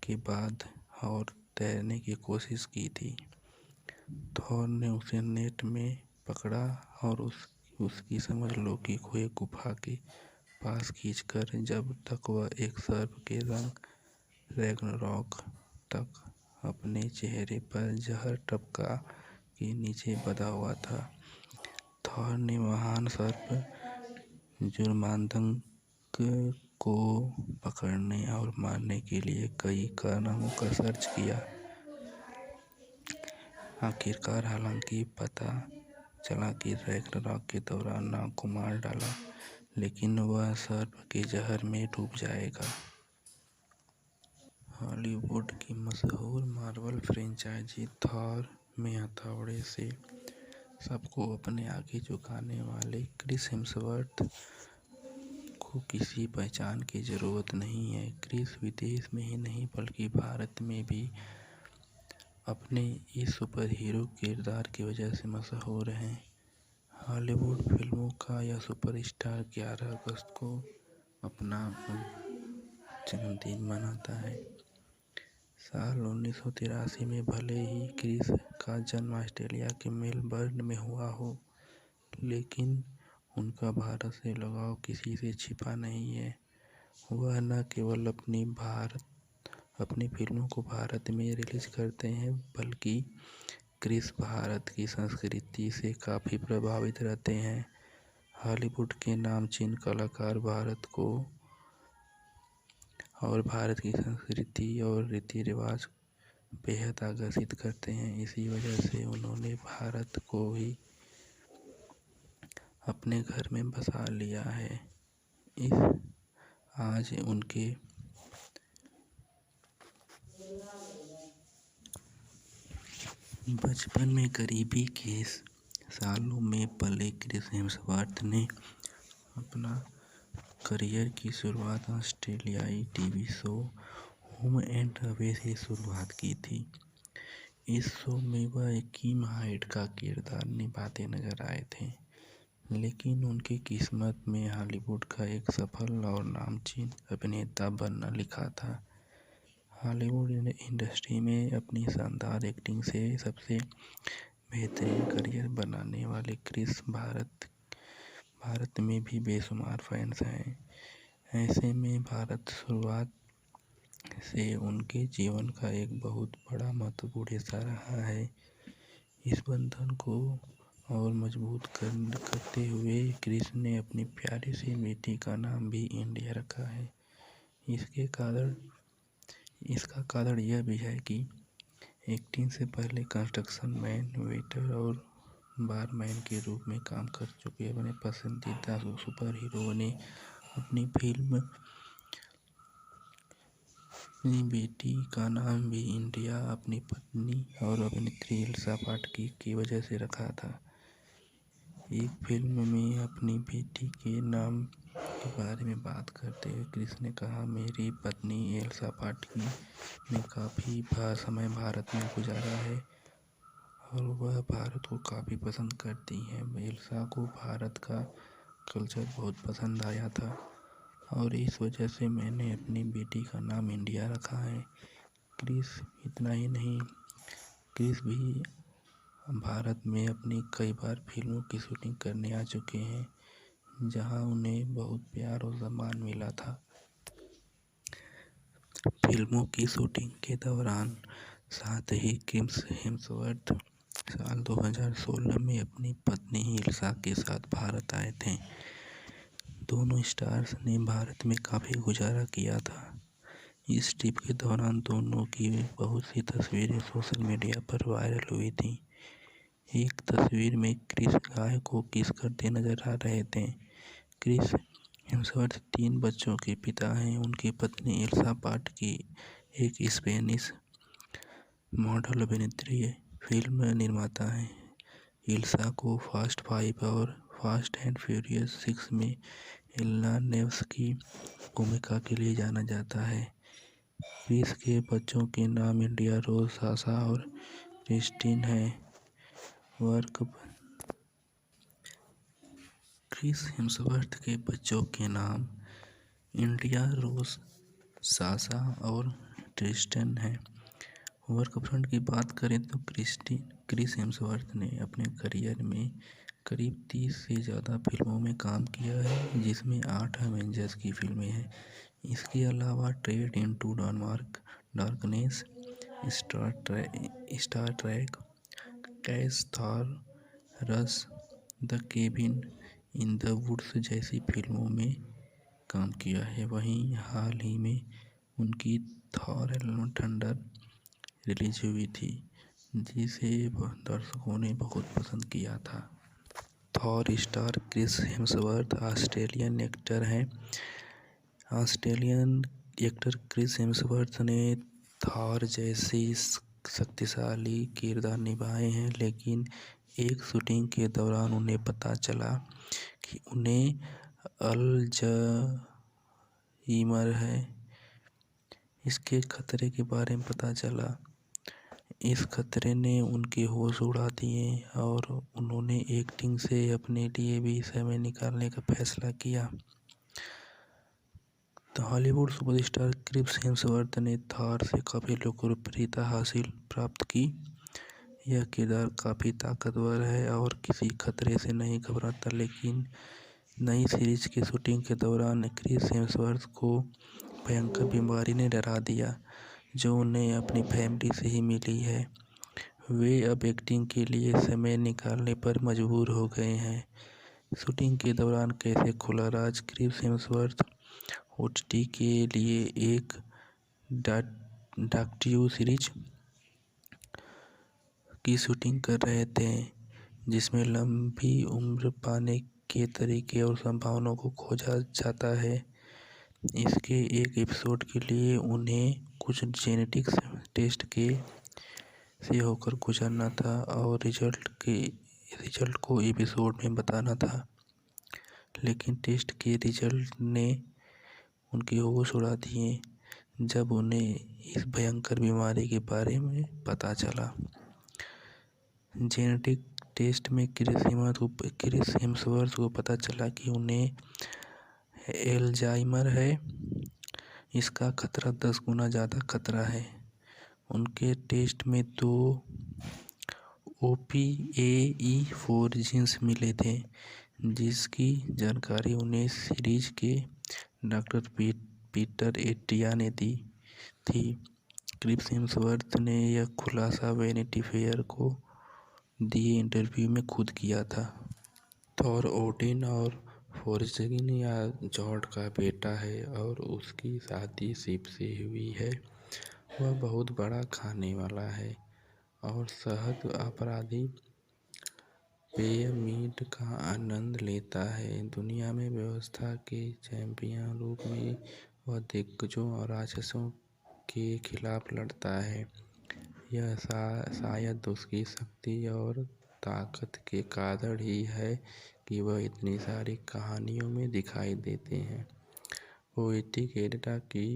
के बाद और तैरने की कोशिश की थी। थॉर ने उसे नेट में पकड़ा और उसकी समझ लोकी को एक गुफा के पास खींचकर जब तक वह एक सर्प के रंग रैग्नारॉक तक अपने चेहरे पर जहर टपका के नीचे बंधा हुआ था। थॉर ने महान सर्प जुर्मांदंग को पकड़ने और मारने के लिए कई कारनामों का सर्च किया। आखिरकार हालांकि पता चला कि रैग्नारॉक के दौरान नाग को मार डाला, लेकिन वह सर्प के जहर में डूब जाएगा। हॉलीवुड की मशहूर मार्वल फ्रेंचाइजी थॉर में हथौड़े से सबको अपने आगे झुकाने वाले क्रिस हेम्सवर्थ को किसी पहचान की ज़रूरत नहीं है। क्रिस विदेश में ही नहीं बल्कि भारत में भी अपने इस सुपर हीरो किरदार की वजह से मशहूर हैं। हॉलीवुड फिल्मों का यह सुपरस्टार 11 अगस्त को अपना जन्मदिन मनाता है। साल 1983 में भले ही क्रिस का जन्म ऑस्ट्रेलिया के मेलबर्न में हुआ हो, लेकिन उनका भारत से लगाव किसी से छिपा नहीं है। वह न केवल अपनी फिल्मों को भारत में रिलीज करते हैं, बल्कि क्रिस भारत की संस्कृति से काफ़ी प्रभावित रहते हैं। हॉलीवुड के नामचीन कलाकार भारत को और भारत की संस्कृति और रीति रिवाज बेहद आकर्षित करते हैं। इसी वजह से उन्होंने भारत को ही अपने घर में बसा लिया है। आज उनके बचपन में गरीबी के सालों में पले क्रिस हेम्सवर्थ ने अपना करियर की शुरुआत ऑस्ट्रेलियाई TV show home and away से शुरुआत की थी। इस शो में वह किम हाइड का किरदार निभाते नजर आए थे, लेकिन उनकी किस्मत में हॉलीवुड का एक सफल और नामचीन अभिनेता बनना लिखा था। हॉलीवुड इंडस्ट्री में अपनी शानदार एक्टिंग से सबसे बेहतरीन करियर बनाने वाले क्रिस भारत में भी बेशुमार फैंस हैं। ऐसे में भारत शुरुआत से उनके जीवन का एक बहुत बड़ा महत्वपूर्ण हिस्सा रहा है। इस बंधन को और मजबूत करते हुए क्रिस ने अपनी प्यारी सी बेटी का नाम भी इंडिया रखा है। इसका कारण यह भी है कि एक्टिंग से पहले कंस्ट्रक्शन मैन, वेटर और बारमैन के रूप में काम कर चुके अपने पसंदीदा सुपर हीरो ने अपनी फिल्म अपनी बेटी का नाम भी इंडिया अपनी पत्नी और अभिनेत्री एल्सा पाटकी की वजह से रखा था। एक फिल्म में अपनी बेटी के नाम के बारे में बात करते हुए क्रिस ने कहा, मेरी पत्नी एल्सा पाटकी ने काफ़ी समय भारत में गुजारा है और वह भारत को काफ़ी पसंद करती हैं। एल्सा को भारत का कल्चर बहुत पसंद आया था और इस वजह से मैंने अपनी बेटी का नाम इंडिया रखा है। क्रिस इतना ही नहीं, क्रिस भी भारत में अपनी कई बार फिल्मों की शूटिंग करने आ चुके हैं, जहां उन्हें बहुत प्यार और सम्मान मिला था। फिल्मों की शूटिंग के दौरान साथ ही क्रिस हेम्सवर्थ साल 2016 में अपनी पत्नी इल्सा के साथ भारत आए थे। दोनों स्टार्स ने भारत में काफ़ी गुजारा किया था। इस ट्रिप के दौरान दोनों की बहुत सी तस्वीरें सोशल मीडिया पर वायरल हुई थी। एक तस्वीर में क्रिस गाय को किस करते नजर आ रहे थे। क्रिस हेम्सवर्थ 3 बच्चों के पिता हैं। उनकी पत्नी इल्सा पाटकी एक स्पेनिश मॉडल अभिनेत्री है, फिल्म निर्माता हैं। इल्सा को फास्ट 5 और फास्ट एंड फ्यूरियस 6 में एलेना नेव्स की भूमिका के लिए जाना जाता है। क्रिस के बच्चों के नाम इंडिया रोज, साशा और क्रिस्टीन हैं। क्रिस हेम्सवर्थ के बच्चों के नाम इंडिया रोज, साशा और ट्रिस्टन हैं। वर्क फ्रंट की बात करें तो क्रिस हेम्सवर्थ ने अपने करियर में करीब 30 से ज़्यादा फिल्मों में काम किया है, जिसमें 8 एवेंजर्स की फिल्में हैं। इसके अलावा Trek into Darkness, Star Trek, Cash, Thor, Rush, the Cabin in the Woods जैसी फिल्मों में काम किया है। वहीं हाल ही में उनकी थॉर एलम थंडर रिलीज हुई थी, जिसे दर्शकों ने बहुत पसंद किया था। Thor star Chris Hemsworth Australian actor हैं। ऑस्ट्रेलियन एक्टर क्रिस हेम्सवर्थ ने थॉर जैसी शक्तिशाली किरदार निभाए हैं, लेकिन एक शूटिंग के दौरान उन्हें पता चला कि उन्हें अल्जाइमर है। इसके खतरे के बारे में पता चला। इस खतरे ने उनके होश उड़ा दिए और उन्होंने एक्टिंग से अपने लिए भी समय निकालने का फैसला किया। तो हॉलीवुड सुपरस्टार क्रिस हेम्सवर्थ ने थॉर से काफ़ी लोकप्रियता प्राप्त की। यह किरदार काफ़ी ताकतवर है और किसी खतरे से नहीं घबराता, लेकिन नई सीरीज की शूटिंग के दौरान क्रिस हेम्सवर्थ को भयंकर बीमारी ने डरा दिया, जो उन्हें अपनी फैमिली से ही मिली है। वे अब एक्टिंग के लिए समय निकालने पर मजबूर हो गए हैं। शूटिंग के दौरान कैसे खुला राज। क्रिस हेम्सवर्थ ओटीटी के लिए एक डॉक्यू सीरीज की शूटिंग कर रहे थे, जिसमें लंबी उम्र पाने के तरीके और संभावनाओं को खोजा जाता है। इसके एक एपिसोड के लिए उन्हें कुछ जेनेटिक्स टेस्ट से होकर गुजरना था और रिजल्ट को एपिसोड में बताना था, लेकिन टेस्ट के रिजल्ट ने उनकी होश उड़ा दिए जब उन्हें इस भयंकर बीमारी के बारे में पता चला। जेनेटिक टेस्ट में क्रिस हेम्सवर्थ को पता चला कि उन्हें एल्जाइमर है। इसका खतरा 10 गुना ज़्यादा खतरा है। उनके टेस्ट में 2 OPAE4 जीन्स मिले थे, जिसकी जानकारी उन्हें सीरीज के डॉक्टर पीटर एटिया ने दी थी। क्रिस हेम्सवर्थ ने यह खुलासा वैनिटी फेयर को दिए इंटरव्यू में खुद किया था। थॉर ओडिन और फोर्जगिन या जॉर्ड का बेटा है और उसकी शादी सिप से हुई है। वह बहुत बड़ा खाने वाला है और शहद अपराधी पेय मीड का आनंद लेता है। दुनिया में व्यवस्था के चैंपियन रूप में वह दिग्गजों और राक्षसों के खिलाफ लड़ता है। यह शायद उसकी शक्ति और ताकत के कारण ही है कि वह इतनी सारी कहानियों में दिखाई देते हैं। पोएटिक एडिटा की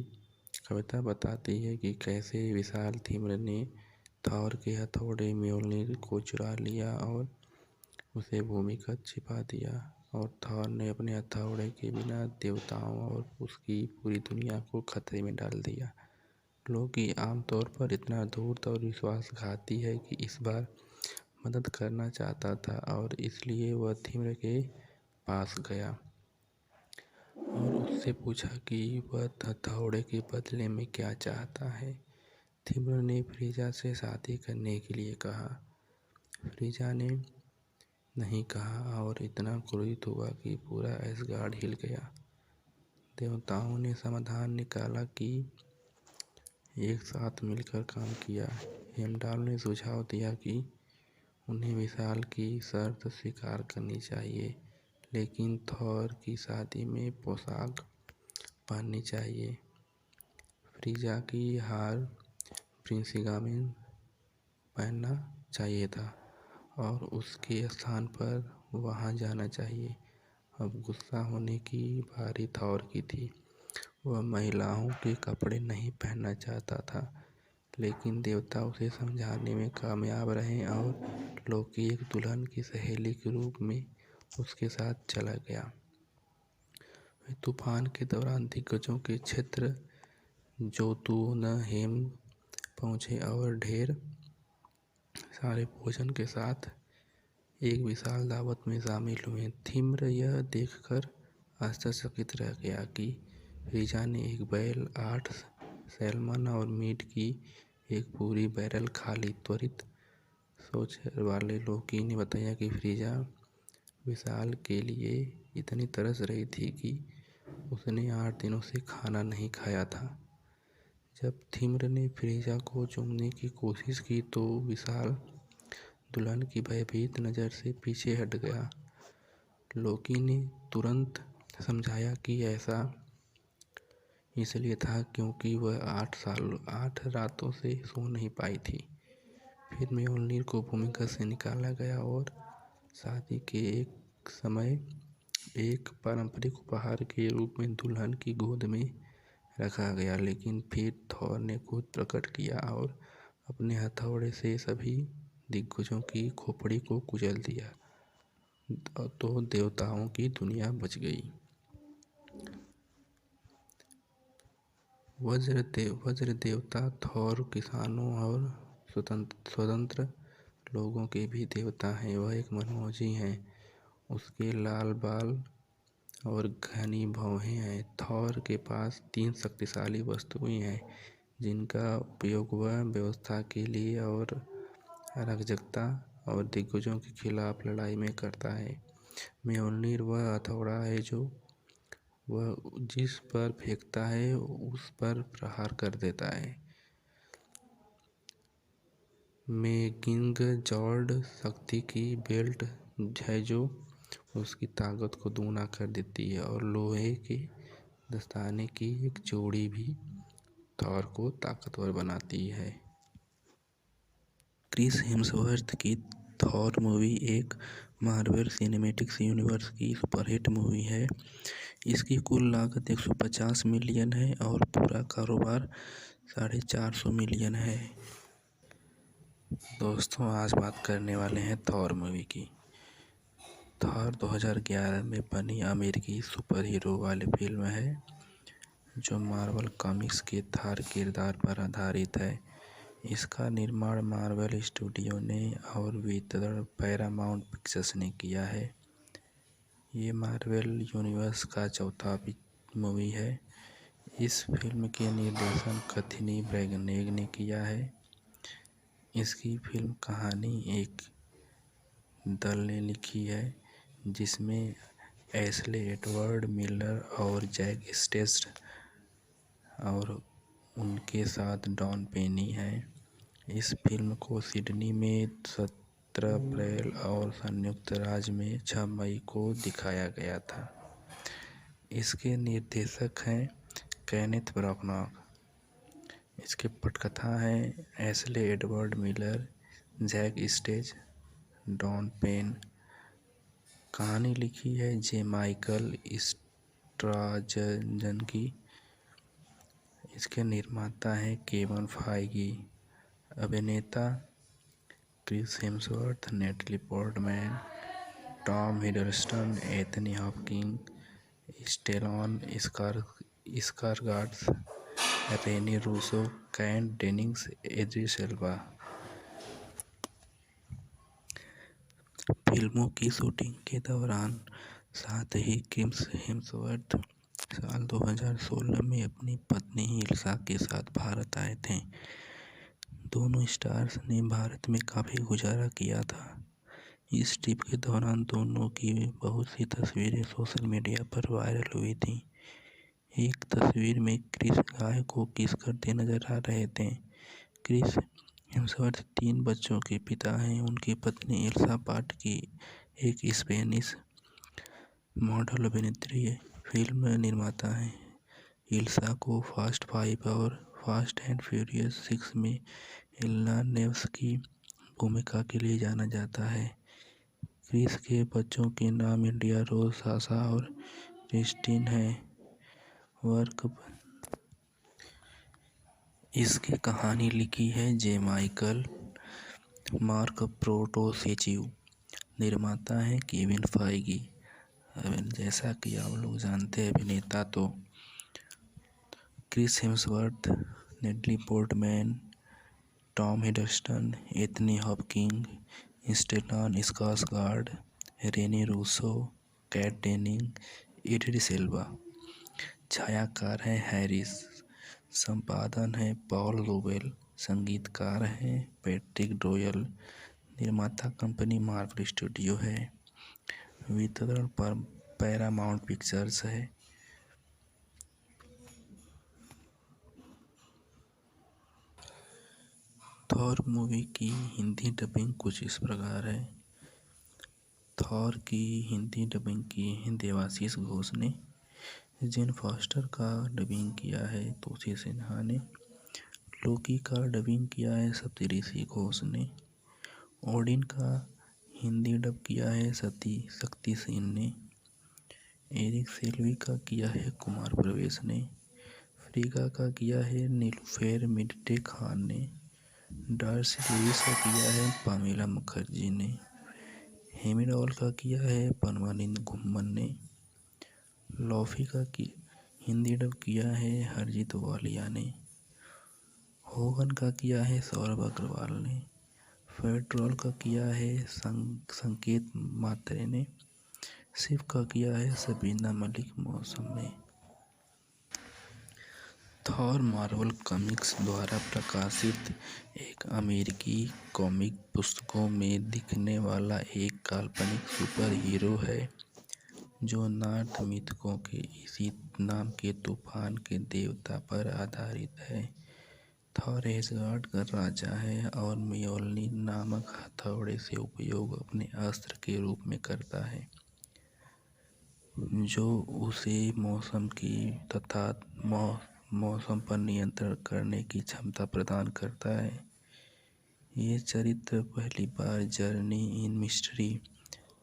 कविता बताती है कि कैसे विशाल तीम्र ने थॉर के हथौड़े म्योल्निर को चुरा लिया और उसे भूमिगत छिपा दिया, और थॉर ने अपने हथौड़े के बिना देवताओं और उसकी पूरी दुनिया को खतरे में डाल दिया। लोकी आमतौर पर इतना धूर्त और विश्वासघाती है कि इस बार मदद करना चाहता था और इसलिए वह तीम्र के पास गया और उससे पूछा कि वह हथौड़े के बदले में क्या चाहता है। तीम्र ने फ्रीजा से शादी करने के लिए कहा। फ्रीजा ने नहीं कहा और इतना क्रोधित हुआ कि पूरा एसगार्ड हिल गया। देवताओं ने समाधान निकाला कि एक साथ मिलकर काम किया। हेमडाल ने सुझाव दिया कि उन्हें विशाल की शर्त स्वीकार करनी चाहिए, लेकिन थॉर की शादी में पोशाक पहननी चाहिए। फ्रीजा की हार प्रिंसिगामेन पहनना चाहिए था और उसके स्थान पर वहां जाना चाहिए। अब गुस्सा होने की बारी थॉर की थी। वह महिलाओं के कपड़े नहीं पहनना चाहता था, लेकिन देवता उसे समझाने में कामयाब रहे और लोकी एक दुल्हन की सहेली के रूप में उसके साथ चला गया। वे तूफान के दौरान दिग्गजों के क्षेत्र जोतुनहेम पहुंचे और ढेर सारे भोजन के साथ एक विशाल दावत में शामिल हुए। थिम्र यह देखकर आश्चर्यचकित रह गया कि फ्रीजा ने एक बैल, 8 सैल्मन और मीट की एक पूरी बैरल खा ली। त्वरित सोच वाले लोकी ने बताया कि फ्रीजा विशाल के लिए इतनी तरस रही थी कि उसने 8 दिनों से खाना नहीं खाया था। जब थिम्र ने फ्रीजा को चूमने की कोशिश की तो विशाल दुल्हन की भयभीत नज़र से पीछे हट गया। लोकी ने तुरंत समझाया कि ऐसा इसलिए था क्योंकि वह 8 रातों से सो नहीं पाई थी। फिर म्योल्निर को भूमिका से निकाला गया और शादी के एक समय एक पारंपरिक उपहार के रूप में दुल्हन की गोद में रखा गया, लेकिन फिर थॉर ने खुद प्रकट किया और अपने हथौड़े से सभी दिग्गजों की खोपड़ी को कुचल दिया, तो देवताओं की दुनिया बच गई। वज्र देवता थॉर किसानों और स्वतंत्र लोगों के भी देवता हैं। वह एक मनमोजी है। उसके लाल बाल और घनी भौहें हैं। थॉर के पास 3 शक्तिशाली वस्तुएं हैं जिनका उपयोग वह व्यवस्था के लिए और अराजकता और दिग्गजों के खिलाफ लड़ाई में करता है। म्योल्निर वह हथौड़ा है जो वह जिस पर फेंकता है उस पर प्रहार कर देता है। मेगिंगजॉर्ड शक्ति की बेल्ट है जो उसकी ताकत को दोगुना कर देती है और लोहे के दस्ताने की एक जोड़ी भी थॉर को ताकतवर बनाती है। क्रिस हेम्सवर्थ की थॉर मूवी एक मार्वल सिनेमैटिक यूनिवर्स की सुपरहिट मूवी है। इसकी कुल लागत 150 मिलियन है और पूरा कारोबार 450 मिलियन है। दोस्तों, आज बात करने वाले हैं थॉर मूवी की। थॉर 2011 में बनी अमेरिकी सुपर हीरो वाली फिल्म है जो मार्वल कॉमिक्स के थॉर किरदार पर आधारित है। इसका निर्माण मार्वल स्टूडियो ने और वितरण पैरामाउंट पिक्चर्स ने किया है। ये मार्वल यूनिवर्स का चौथा मूवी है। इस फिल्म के निर्देशन कैथी ब्रैनेग ने किया है। इसकी फिल्म कहानी एक दल ने लिखी है जिसमें एशले एडवर्ड मिलर और जैक स्टेस्ट और उनके साथ डॉन पेनी है। इस फिल्म को सिडनी में 17 अप्रैल और संयुक्त राज्य में 6 मई को दिखाया गया था। इसके निर्देशक हैं केनेथ ब्रानाग। इसके पटकथा हैं Ashley Edward Miller, Jack Stentz, Don Payne. कहानी लिखी है जे माइकल स्ट्राजन की। इसके निर्माता हैं केविन फाइगी। अभिनेता Chris Hemsworth, Natalie Portman, Tom Hiddleston, Anthony Hopkins, Stellan Skarsgard, Rene Russo, Kat Dennings, Idris Elba. फिल्मों की शूटिंग के दौरान साथ ही क्रिस हेम्सवर्थ साल 2016 में अपनी पत्नी इल्सा के साथ भारत आए थे। दोनों स्टार्स ने भारत में काफ़ी गुजारा किया था। इस ट्रिप के दौरान दोनों की बहुत सी तस्वीरें सोशल मीडिया पर वायरल हुई थी। एक तस्वीर में क्रिस गाय को किस करते नजर आ रहे थे। क्रिस हेम्सवर्थ 3 बच्चों के पिता हैं। उनकी पत्नी इल्सा पाटकी एक स्पेनिश मॉडल अभिनेत्री है, फिल्म निर्माता हैं। इल्सा को फास्ट 5 और फास्ट एंड फ्यूरियस 6 में एलेना नेव्स की भूमिका के लिए जाना जाता है। क्रिस के बच्चों के नाम इंडिया रोज, साशा और क्रिस्टीन हैं। वर्क इसकी कहानी लिखी है जे माइकल मार्क प्रोटोसेचिव। निर्माता है केविन फाइगी। जैसा कि आप लोग जानते हैं, अभिनेता तो Chris Hemsworth, Natalie Portman, Tom Hiddleston, Anthony Hopkins, Stellan Skarsgard, Rene Russo, Kat Denning, Idris Elba. छायाकार है हैरिस। संपादन है पॉल लोवेल। संगीतकार है पैट्रिक डोयल। निर्माता कंपनी मार्वल स्टूडियो है। वितरण पर पैरामाउंट पिक्चर्स है। थॉर मूवी की हिंदी डबिंग कुछ इस प्रकार है। थॉर की हिंदी डबिंग की है देवाशीष घोष ने। जेन फॉस्टर का डबिंग किया है तोसी सिन्हा ने। लोकी का डबिंग किया है सप्तऋषि घोष ने। ओडिन का हिंदी डब किया है शक्ति सेन ने। एरिक सेल्वी का किया है कुमार प्रवेश ने। फ्रीगा का किया है नीलूफेर मिडटे खान ने। डार्सी लुइस का किया है पामेला मुखर्जी ने। हेमिडॉल का किया है परमानंद घुम्मन ने। लॉफी का हिंदी डब किया है हरजीत वालिया ने। होगन का किया है सौरभ अग्रवाल ने। पेट्रोल का किया है संकेत मात्रे ने। शिव का किया है सबीना मलिक मौसम में। थॉर मार्वल कॉमिक्स द्वारा प्रकाशित एक अमेरिकी कॉमिक पुस्तकों में दिखने वाला एक काल्पनिक सुपर हीरो है जो नॉर्थ मिथकों के इसी नाम के तूफान के देवता पर आधारित है। थॉर एसगार्ड का राजा है और म्योल्निर नामक हथौड़े से उपयोग अपने अस्त्र के रूप में करता है, जो उसे मौसम की तथा मौसम पर नियंत्रण करने की क्षमता प्रदान करता है। ये चरित्र पहली बार जर्नी इन मिस्ट्री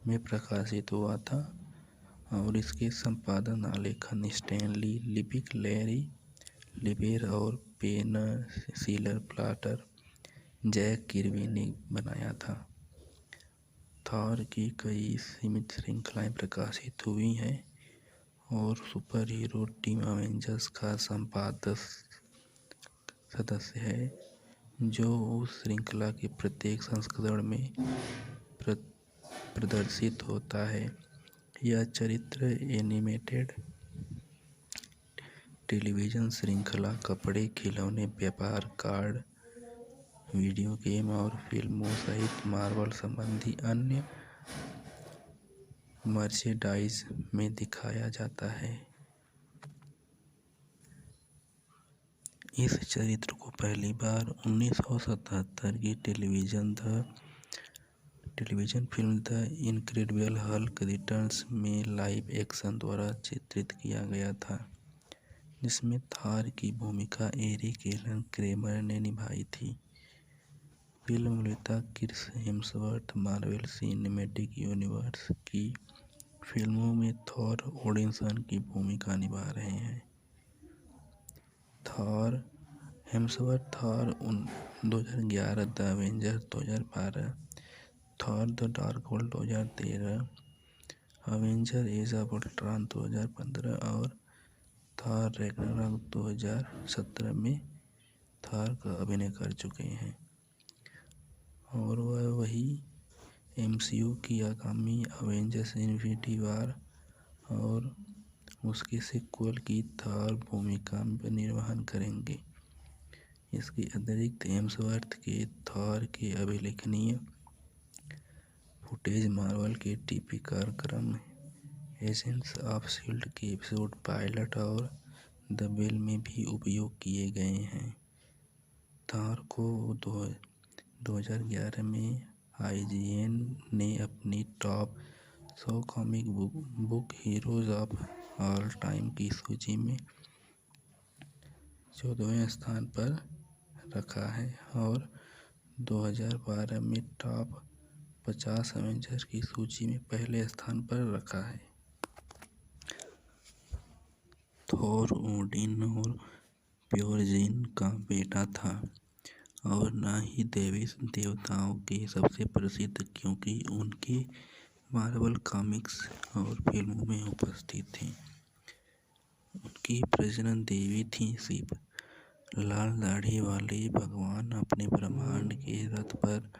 में प्रकाशित हुआ था और इसके संपादन आलेखन स्टैनली लिपिक, लैरी लिबेर और penciller plotter Jack Kirby ने बनाया था। थॉर की कई सीमित श्रृंखलाएं प्रकाशित हुई हैं और सुपर हीरो टीम अवेंजर्स का संपादक सदस्य है, जो उस श्रृंखला के प्रत्येक संस्करण में प्रदर्शित होता है। यह चरित्र एनिमेटेड टेलीविज़न श्रृंखला, कपड़े, खिलौने, व्यापार, कार्ड, वीडियो गेम और फिल्मों सहित मार्वल संबंधी अन्य मर्चेंडाइज में दिखाया जाता है। इस चरित्र को पहली बार 1977 की television film the incredible Hulk returns में लाइव एक्शन द्वारा चित्रित किया गया था, जिसमें थॉर की भूमिका एरिक एलन क्रेमर ने निभाई थी। फिल्म निर्माता Chris Hemsworth Marvel Cinematic Universe की फिल्मों में थॉर ओडिनसन की भूमिका निभा रहे हैं। Thor Hemsworth Thor 2011, the Avengers 2012, Thor the Dark World 2013, Avenger Age of Ultron 2015 और थॉर रैग्नारॉक 2017 में थॉर का अभिनय कर चुके हैं और वह वही एमसीयू की आगामी अवेंजर्स इन्फिनिटी वॉर और उसके सीक्वल की थॉर भूमिका में निर्वहन करेंगे। इसके अतिरिक्त हेम्सवर्थ के थॉर के अभिलेखनीय फुटेज, मार्वल के टीवी कार्यक्रम एजेंट्स ऑफ शील्ड के एपिसोड पायलट और द बेल में भी उपयोग किए गए हैं। थॉर को 2011 में IGN ने अपनी top 100 comic book heroes of all time की सूची में 14वें स्थान पर रखा है और 2012 में टॉप 50 एवेंजर्स की सूची में पहले स्थान पर रखा है। थोर ओडिन और प्योरजिन का बेटा था और न ही देवी देवताओं के सबसे प्रसिद्ध, क्योंकि उनके मार्वल कॉमिक्स और फिल्मों में उपस्थित थे। उनकी प्रजनन देवी थी शिव। लाल दाढ़ी वाले भगवान अपने ब्रह्मांड के रथ पर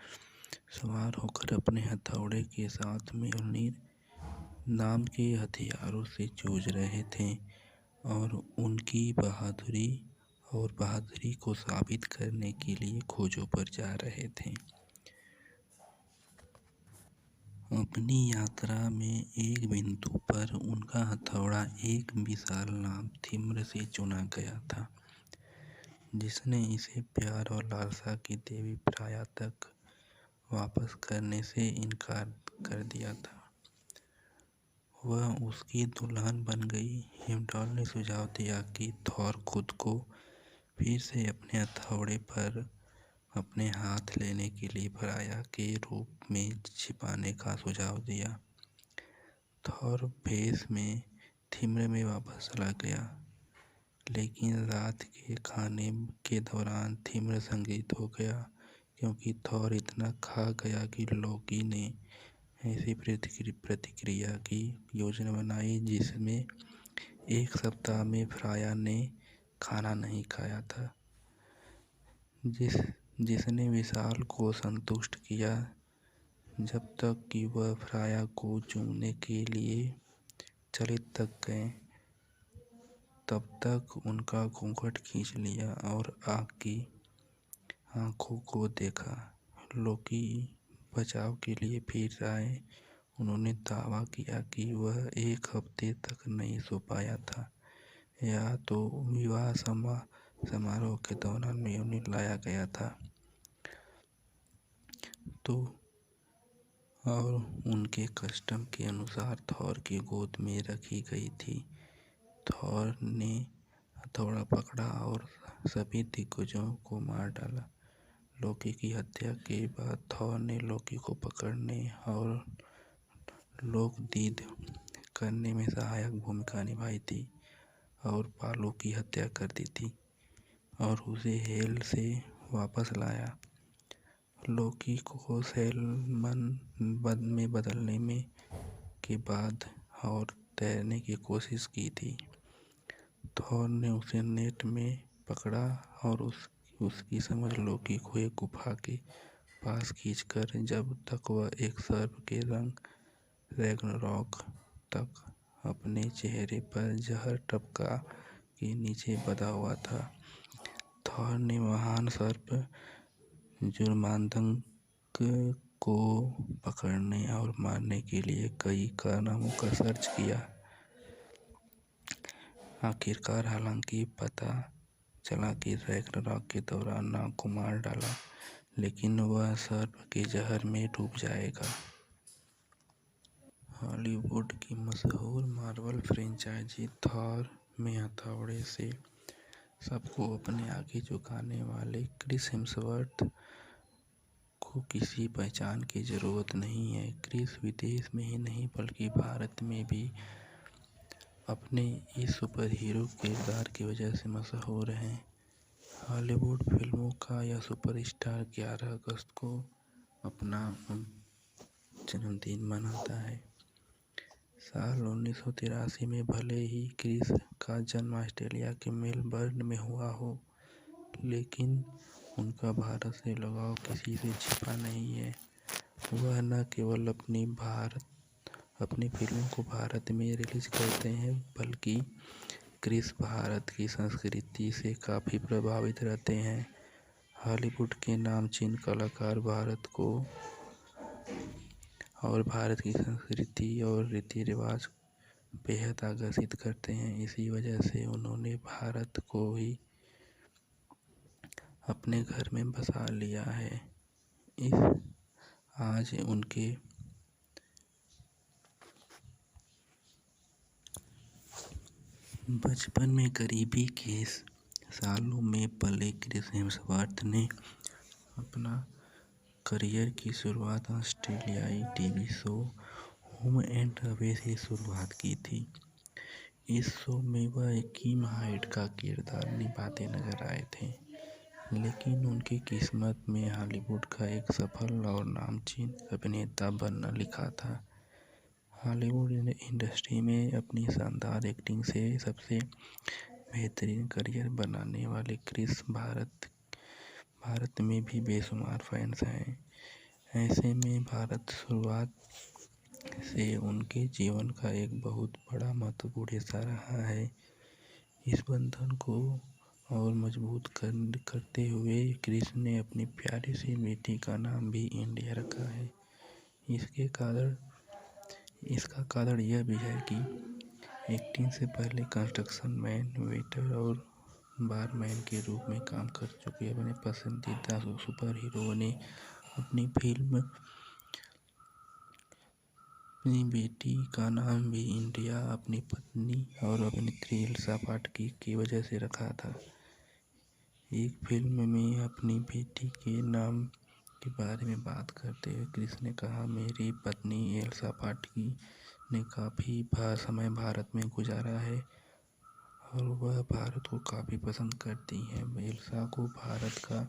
सवार होकर अपने हथौड़े के साथ म्योलनीर नाम के हथियारों से जूझ रहे थे और उनकी बहादुरी को साबित करने के लिए खोजों पर जा रहे थे। अपनी यात्रा में एक बिंदु पर उनका हथौड़ा एक विशाल नाम थिम्र से चुना गया था, जिसने इसे प्यार और लालसा की देवी प्राया तक वापस करने से इनकार कर दिया था। वह उसकी दुल्हन बन गई। हिमडॉल ने सुझाव दिया कि थॉर खुद को फिर से अपने हथौड़े पर अपने हाथ लेने के लिए प्राया के रूप में छिपाने का सुझाव दिया। थॉर भेष में थिम्र में वापस चला गया, लेकिन रात के खाने के दौरान थिम्र संगीत हो गया, क्योंकि थॉर इतना खा गया कि लोकी ने ऐसी प्रतिक्रिया की योजना बनाई जिसमें एक सप्ताह में फ्राया ने खाना नहीं खाया था, जिसने विशाल को संतुष्ट किया। जब तक कि वह फ्राया को चूमने के लिए चलित तक गए, तब तक उनका घूंघट खींच लिया और आग की आंखों को देखा। लोकी बचाव के लिए फिर आए। उन्होंने दावा किया कि वह एक हफ्ते तक नहीं सो पाया था, या तो विवाह समारोह के दौरान म्योलनीर लाया गया था तो और उनके कस्टम के अनुसार थॉर की गोद में रखी गई थी। थॉर ने हथौड़ा पकड़ा और सभी दिग्गजों को मार डाला। लोकी की हत्या के बाद थॉर ने लोकी को पकड़ने और लोकदीद करने में सहायक भूमिका निभाई थी और पालो की हत्या कर दी थी और उसे हेल से वापस लाया। लोकी को सैलमन में बदलने के बाद और तैरने की कोशिश की थी। थॉर ने उसे नेट में पकड़ा और उसकी समझ लोकी को एक गुफा के पास खींचकर, जब तक वह एक सर्प के रंग रैग्नारॉक तक अपने चेहरे पर जहर टपका के नीचे बंधा हुआ था। थॉर ने महान सर्प जुर्मांदंग को पकड़ने और मारने के लिए कई कारनामों का सर्च किया। आखिरकार हालांकि पता चला कि रैग्नारॉक के दौरान नाग को मार डाला, लेकिन वह सर्प के जहर में डूब जाएगा। हॉलीवुड की मशहूर मार्वल फ्रेंचाइजी थॉर में हथौड़े से सबको अपने आगे झुकाने वाले क्रिस हेम्सवर्थ को किसी पहचान की ज़रूरत नहीं है। क्रिस विदेश में ही नहीं बल्कि भारत में भी अपने इस सुपर हीरो किरदार की वजह से मशहूर हैं। हॉलीवुड फिल्मों का यह सुपरस्टार 11 अगस्त को अपना जन्मदिन मनाता है। साल 1983 में भले ही क्रिस का जन्म ऑस्ट्रेलिया के मेलबर्न में हुआ हो, लेकिन उनका भारत से लगाव किसी से छिपा नहीं है। वह न केवल अपनी फिल्मों को भारत में रिलीज करते हैं, बल्कि क्रिस भारत की संस्कृति से काफ़ी प्रभावित रहते हैं। हॉलीवुड के नामचीन कलाकार भारत को और भारत की संस्कृति और रीति रिवाज बेहद आकर्षित करते हैं। इसी वजह से उन्होंने भारत को ही अपने घर में बसा लिया है। आज उनके बचपन में गरीबी के सालों में पले क्रिस हेम्सवर्थ ने अपना करियर की शुरुआत ऑस्ट्रेलियाई TV show home and away से शुरुआत की थी। इस शो में वह एक किम हाइट का किरदार निभाते नजर आए थे, लेकिन उनकी किस्मत में हॉलीवुड का एक सफल और नामचीन अभिनेता बनना लिखा था। हॉलीवुड इंडस्ट्री में अपनी शानदार एक्टिंग से सबसे बेहतरीन करियर बनाने वाले क्रिस भारत में भी बेशुमार फैंस हैं। ऐसे में भारत शुरुआत से उनके जीवन का एक बहुत बड़ा महत्वपूर्ण हिस्सा रहा है। इस बंधन को और मजबूत करते हुए क्रिस ने अपनी प्यारी सी बेटी का नाम भी इंडिया रखा है। इसका कारण यह भी है कि एक्टिंग से पहले कंस्ट्रक्शन मैन, वेटर और बारमैन के रूप में काम कर चुके अपने पसंदीदा सुपर हीरो ने अपनी बेटी का नाम भी इंडिया अपनी पत्नी और अभिनेत्री एल्सा पाटकी की वजह से रखा था। एक फिल्म में अपनी बेटी के नाम के बारे में बात करते हुए क्रिस ने कहा, मेरी पत्नी एल्सा पाटकी ने काफ़ी समय भारत में गुजारा है और वह भारत को काफ़ी पसंद करती हैं। एल्सा को भारत का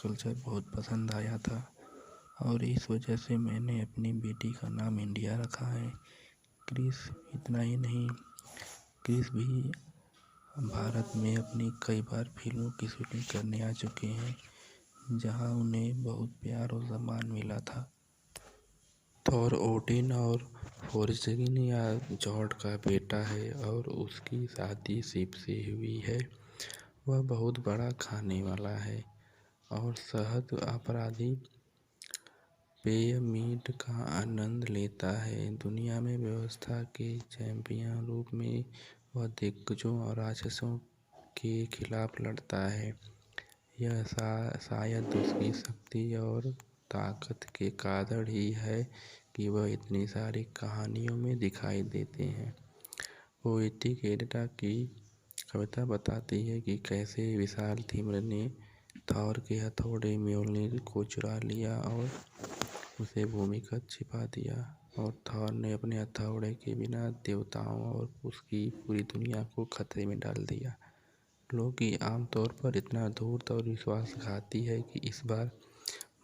कल्चर बहुत पसंद आया था और इस वजह से मैंने अपनी बेटी का नाम इंडिया रखा है। क्रिस इतना ही नहीं, क्रिस भी भारत में अपनी कई बार फिल्मों की शूटिंग करने आ चुके हैं, जहां उन्हें बहुत प्यार और सम्मान मिला था। थॉर ओडिन और फोर्जगिन या जॉर्ड का बेटा है और उसकी शादी शिव से हुई है। वह बहुत बड़ा खाने वाला है और शहद अपराधी पेय मीड का आनंद लेता है। दुनिया में व्यवस्था के चैंपियन रूप में वह दिग्गजों और राक्षसों के खिलाफ लड़ता है। यह शायद उसकी शक्ति और ताकत के कारण ही है कि वह इतनी सारी कहानियों में दिखाई देते हैं। पोएटिक एडिडा की कविता बताती है कि कैसे विशाल थिम्र ने थॉर के हथौड़े म्योल्निर को चुरा लिया और उसे भूमिगत छिपा दिया, और थॉर ने अपने हथौड़े के बिना देवताओं और उसकी पूरी दुनिया को खतरे में डाल दिया। लोकी आमतौर पर इतना धूर्त और विश्वासघाती है कि इस बार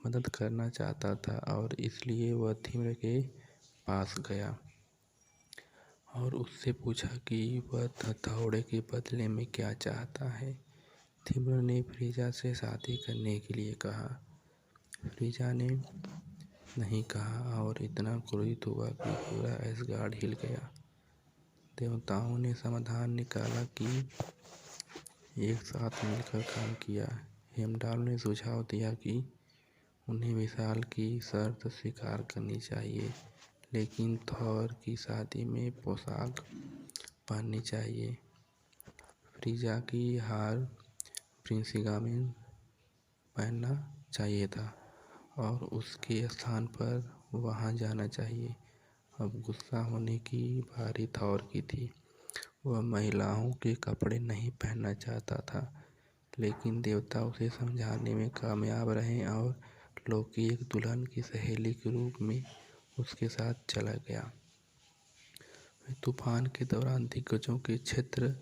मदद करना चाहता था और इसलिए वह थिम्र के पास गया और उससे पूछा कि वह हथौड़े के बदले में क्या चाहता है। थिम्र ने फ्रीजा से शादी करने के लिए कहा। फ्रीजा ने नहीं कहा और इतना क्रोधित हुआ कि पूरा एसगार्ड हिल गया। देवताओं ने समाधान निकाला कि एक साथ मिलकर काम किया। हेमडाल ने सुझाव दिया कि उन्हें विशाल की शर्त स्वीकार करनी चाहिए, लेकिन थॉर की शादी में पोशाक पहननी चाहिए। फ्रीजा की हार प्रिंसिगामेन पहनना चाहिए था और उसके स्थान पर वहां जाना चाहिए। अब गुस्सा होने की बारी थॉर की थी। वह महिलाओं के कपड़े नहीं पहनना चाहता था, लेकिन देवता उसे समझाने में कामयाब रहे और लोकी एक दुल्हन की सहेली के रूप में उसके साथ चला गया। वे तूफान के दौरान दिग्गजों के क्षेत्र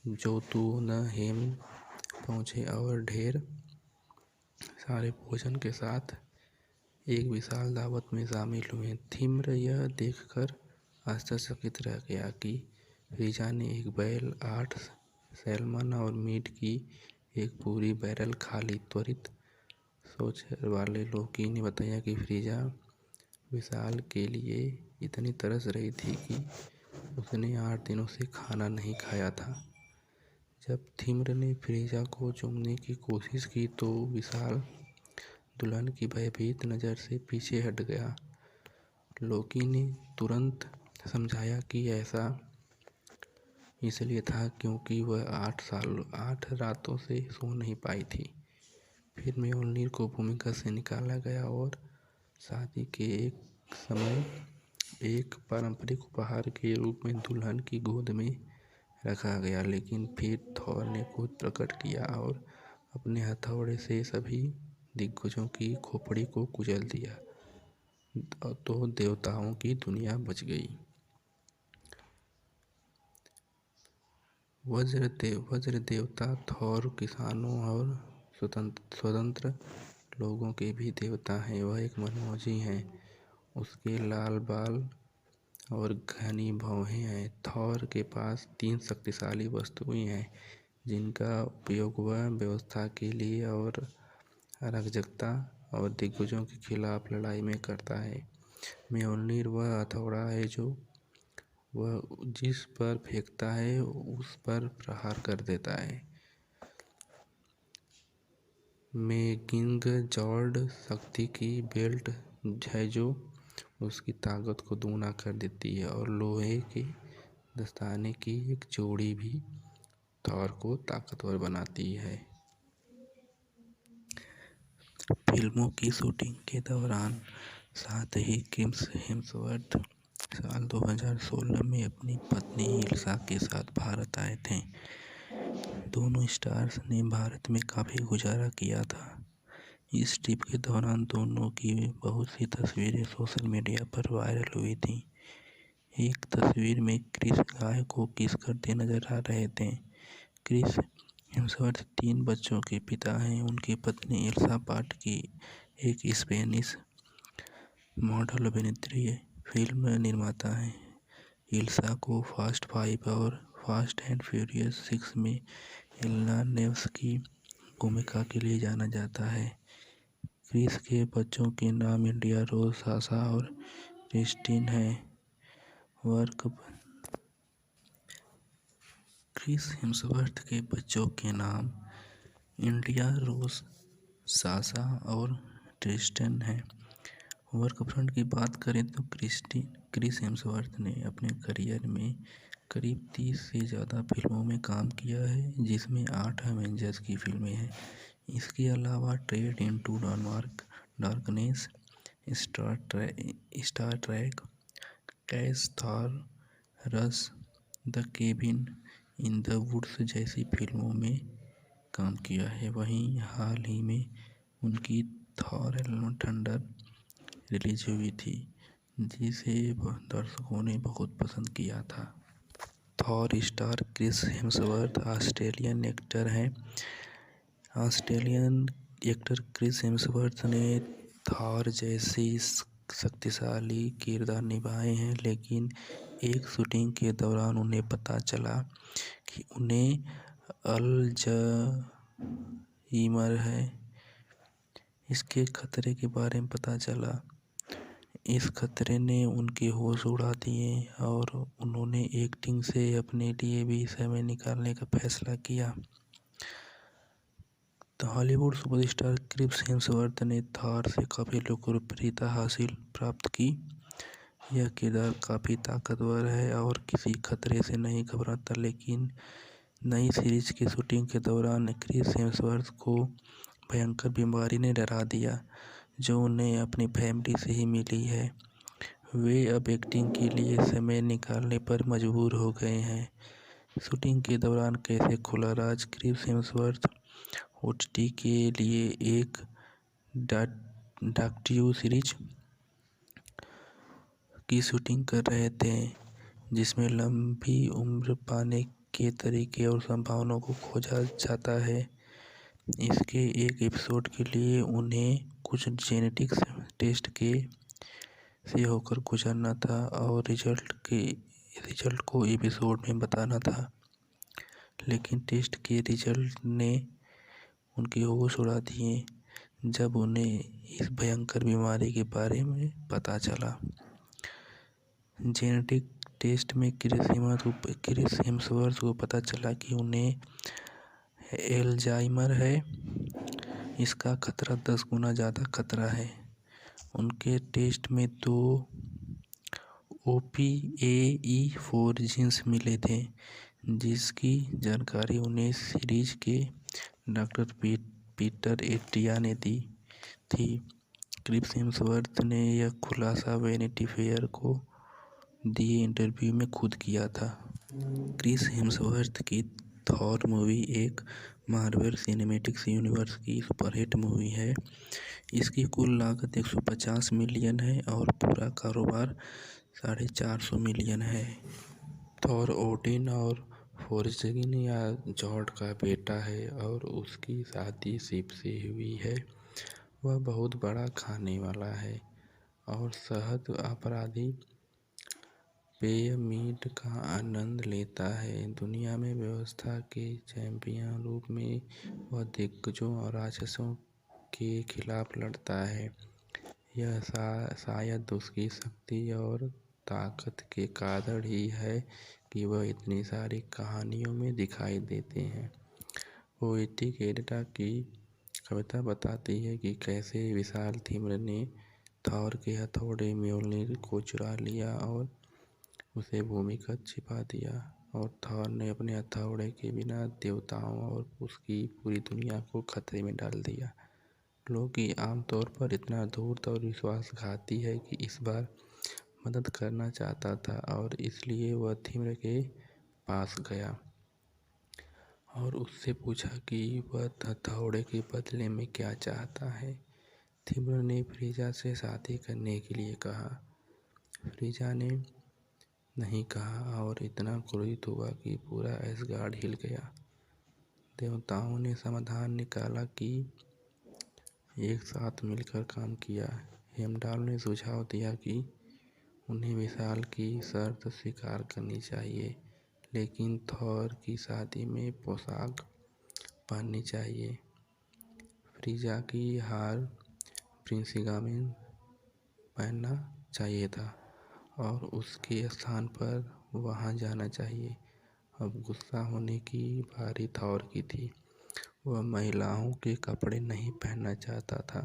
जोतुनहेम पहुंचे और ढेर सारे भोजन के साथ एक विशाल दावत में शामिल हुए। थिम्र यह देखकर आश्चर्यचकित रह गया कि फ्रीजा ने एक बैल, 8 सैल्मन और मीट की एक पूरी बैरल खा ली। त्वरित सोच वाले लोकी ने बताया कि फ्रीजा विशाल के लिए इतनी तरस रही थी कि उसने 8 दिनों से खाना नहीं खाया था। जब थिम्र ने फ्रीजा को चूमने की कोशिश की तो विशाल दुल्हन की भयभीत नज़र से पीछे हट गया। लोकी ने तुरंत समझाया कि ऐसा इसलिए था क्योंकि वह 8 रातों से सो नहीं पाई थी। फिर म्योल्निर को भूमिका से निकाला गया और शादी के एक समय एक पारंपरिक उपहार के रूप में दुल्हन की गोद में रखा गया। लेकिन फिर थॉर ने खुद प्रकट किया और अपने हथौड़े से सभी दिग्गजों की खोपड़ी को कुचल दिया, तो देवताओं की दुनिया बच गई। वज्र देवता थॉर किसानों और स्वतंत्र लोगों के भी देवता हैं। वह एक मनमौजी है। उसके लाल बाल और घनी भौहें हैं। थॉर के पास 3 शक्तिशाली वस्तुएं हैं जिनका उपयोग वह व्यवस्था के लिए और अराजकता और दिग्गजों के खिलाफ लड़ाई में करता है। म्योल्निर वह हथौड़ा है जो वह जिस पर फेंकता है उस पर प्रहार कर देता है। मेगिंगजॉर्ड शक्ति की बेल्ट है जो उसकी ताकत को दोगुना कर देती है और लोहे के दस्ताने की एक जोड़ी भी थॉर को ताकतवर बनाती है। फिल्मों की शूटिंग के दौरान साथ ही क्रिस हेम्सवर्थ साल 2016 में अपनी पत्नी इल्सा के साथ भारत आए थे। दोनों स्टार्स ने भारत में काफ़ी गुजारा किया था। इस ट्रिप के दौरान दोनों की बहुत सी तस्वीरें सोशल मीडिया पर वायरल हुई थी। एक तस्वीर में क्रिस गाय को किस करते नजर आ रहे थे। क्रिस हेम्सवर्थ 3 बच्चों के पिता हैं। उनकी पत्नी इल्सा पाटकी एक स्पेनिश मॉडल अभिनेत्री है, फिल्म निर्माता हैं। इल्सा को फास्ट 5 और फास्ट एंड फ्यूरियस 6 में एलेना नेव्स की भूमिका के लिए जाना जाता है। क्रिस के बच्चों के नाम इंडिया रोज, साशा और क्रिस्टीन हैं। क्रिस हेम्सवर्थ के बच्चों के नाम इंडिया रोज, साशा और ट्रिस्टन हैं। वर्क फ्रंट की बात करें तो क्रिस हेम्सवर्थ ने अपने करियर में करीब 30 से ज़्यादा फिल्मों में काम किया है, जिसमें 8 एवेंजर्स की फिल्में हैं। इसके अलावा Trek into Darkness, Star Trek, Cash, Thor, Rush, the Cabin in the Woods जैसी फिल्मों में काम किया है। वहीं हाल ही में उनकी Thor Love and Thunder release हुई थी, जिसे दर्शकों ने बहुत पसंद किया था। Thor star Chris Hemsworth Australian actor हैं। ऑस्ट्रेलियन एक्टर क्रिस हेम्सवर्थ ने थॉर जैसी शक्तिशाली किरदार निभाए हैं, लेकिन एक शूटिंग के दौरान उन्हें पता चला कि उन्हें अल्जाइमर है। इसके खतरे के बारे में पता चला। इस खतरे ने उनके होश उड़ा दिए और उन्होंने एक्टिंग से अपने लिए भी समय निकालने का फैसला किया। तो हॉलीवुड सुपरस्टार क्रिस हेम्सवर्थ ने थॉर से काफ़ी लोकप्रियता प्राप्त की। यह किरदार काफ़ी ताकतवर है और किसी खतरे से नहीं घबराता, लेकिन नई सीरीज की शूटिंग के दौरान क्रिस हेम्सवर्थ को भयंकर बीमारी ने डरा दिया, जो उन्हें अपनी फैमिली से ही मिली है। वे अब एक्टिंग के लिए समय निकालने पर मजबूर हो गए हैं। शूटिंग के दौरान कैसे खुला राज। क्रिस हेम्सवर्थ ओटीटी के लिए एक डॉक्यू सीरीज की शूटिंग कर रहे थे, जिसमें लंबी उम्र पाने के तरीके और संभावनाओं को खोजा जाता है। इसके एक एपिसोड के लिए उन्हें कुछ जेनेटिक्स टेस्ट से होकर गुजरना था और रिजल्ट को एपिसोड में बताना था, लेकिन टेस्ट के रिजल्ट ने उनके होश उड़ा दिए जब उन्हें इस भयंकर बीमारी के बारे में पता चला। जेनेटिक टेस्ट में क्रिस हेम्सवर्थ को पता चला कि उन्हें एल्जाइमर है। इसका खतरा 10 गुना ज़्यादा खतरा है। उनके टेस्ट में 2 OPAE4 जीन्स मिले थे, जिसकी जानकारी उन्हें सीरीज के डॉक्टर पीटर एटिया ने दी थी। क्रिस हेम्सवर्थ ने यह खुलासा वैनिटी फेयर को दिए इंटरव्यू में खुद किया था। क्रिस हेम्सवर्थ की थॉर मूवी एक मार्वल सिनेमैटिक यूनिवर्स की सुपरहिट मूवी है। इसकी कुल लागत 150 मिलियन है और पूरा कारोबार 450 मिलियन है। थॉर ओडिन और फोर्जगिन या जॉड का बेटा है और उसकी शादी शिव से हुई है। वह बहुत बड़ा खाने वाला है और शहद अपराधी पेय मीड का आनंद लेता है। दुनिया में व्यवस्था के चैंपियन रूप में वह दिग्गजों और राक्षसों के खिलाफ लड़ता है। यह शायद उसकी शक्ति और ताकत के कारण ही है कि वह इतनी सारी कहानियों में दिखाई देते हैं। पोएटिक एडिडा की कविता बताती है कि कैसे विशाल थिम्र ने थॉर के हथौड़े म्योल्निर को चुरा लिया और उसे भूमिगत छिपा दिया, और थॉर ने अपने हथौड़े के बिना देवताओं और उसकी पूरी दुनिया को खतरे में डाल दिया। लोकी आमतौर पर इतना धूर्त और विश्वासघाती है कि इस बार मदद करना चाहता था और इसलिए वह थिम्र के पास गया और उससे पूछा कि वह हथौड़े के बदले में क्या चाहता है। थिम्र ने फ्रीजा से शादी करने के लिए कहा। फ्रीजा ने नहीं कहा और इतना क्रोधित हुआ कि पूरा एसगार्ड हिल गया। देवताओं ने समाधान निकाला कि एक साथ मिलकर काम किया। हेमडाल ने सुझाव दिया कि उन्हें विशाल की शर्त स्वीकार करनी चाहिए, लेकिन थॉर की शादी में पोशाक पहननी चाहिए। फ्रीजा की हार प्रिंसिगामेन पहनना चाहिए था और उसके स्थान पर वहां जाना चाहिए। अब गुस्सा होने की बारी थॉर की थी। वह महिलाओं के कपड़े नहीं पहनना चाहता था,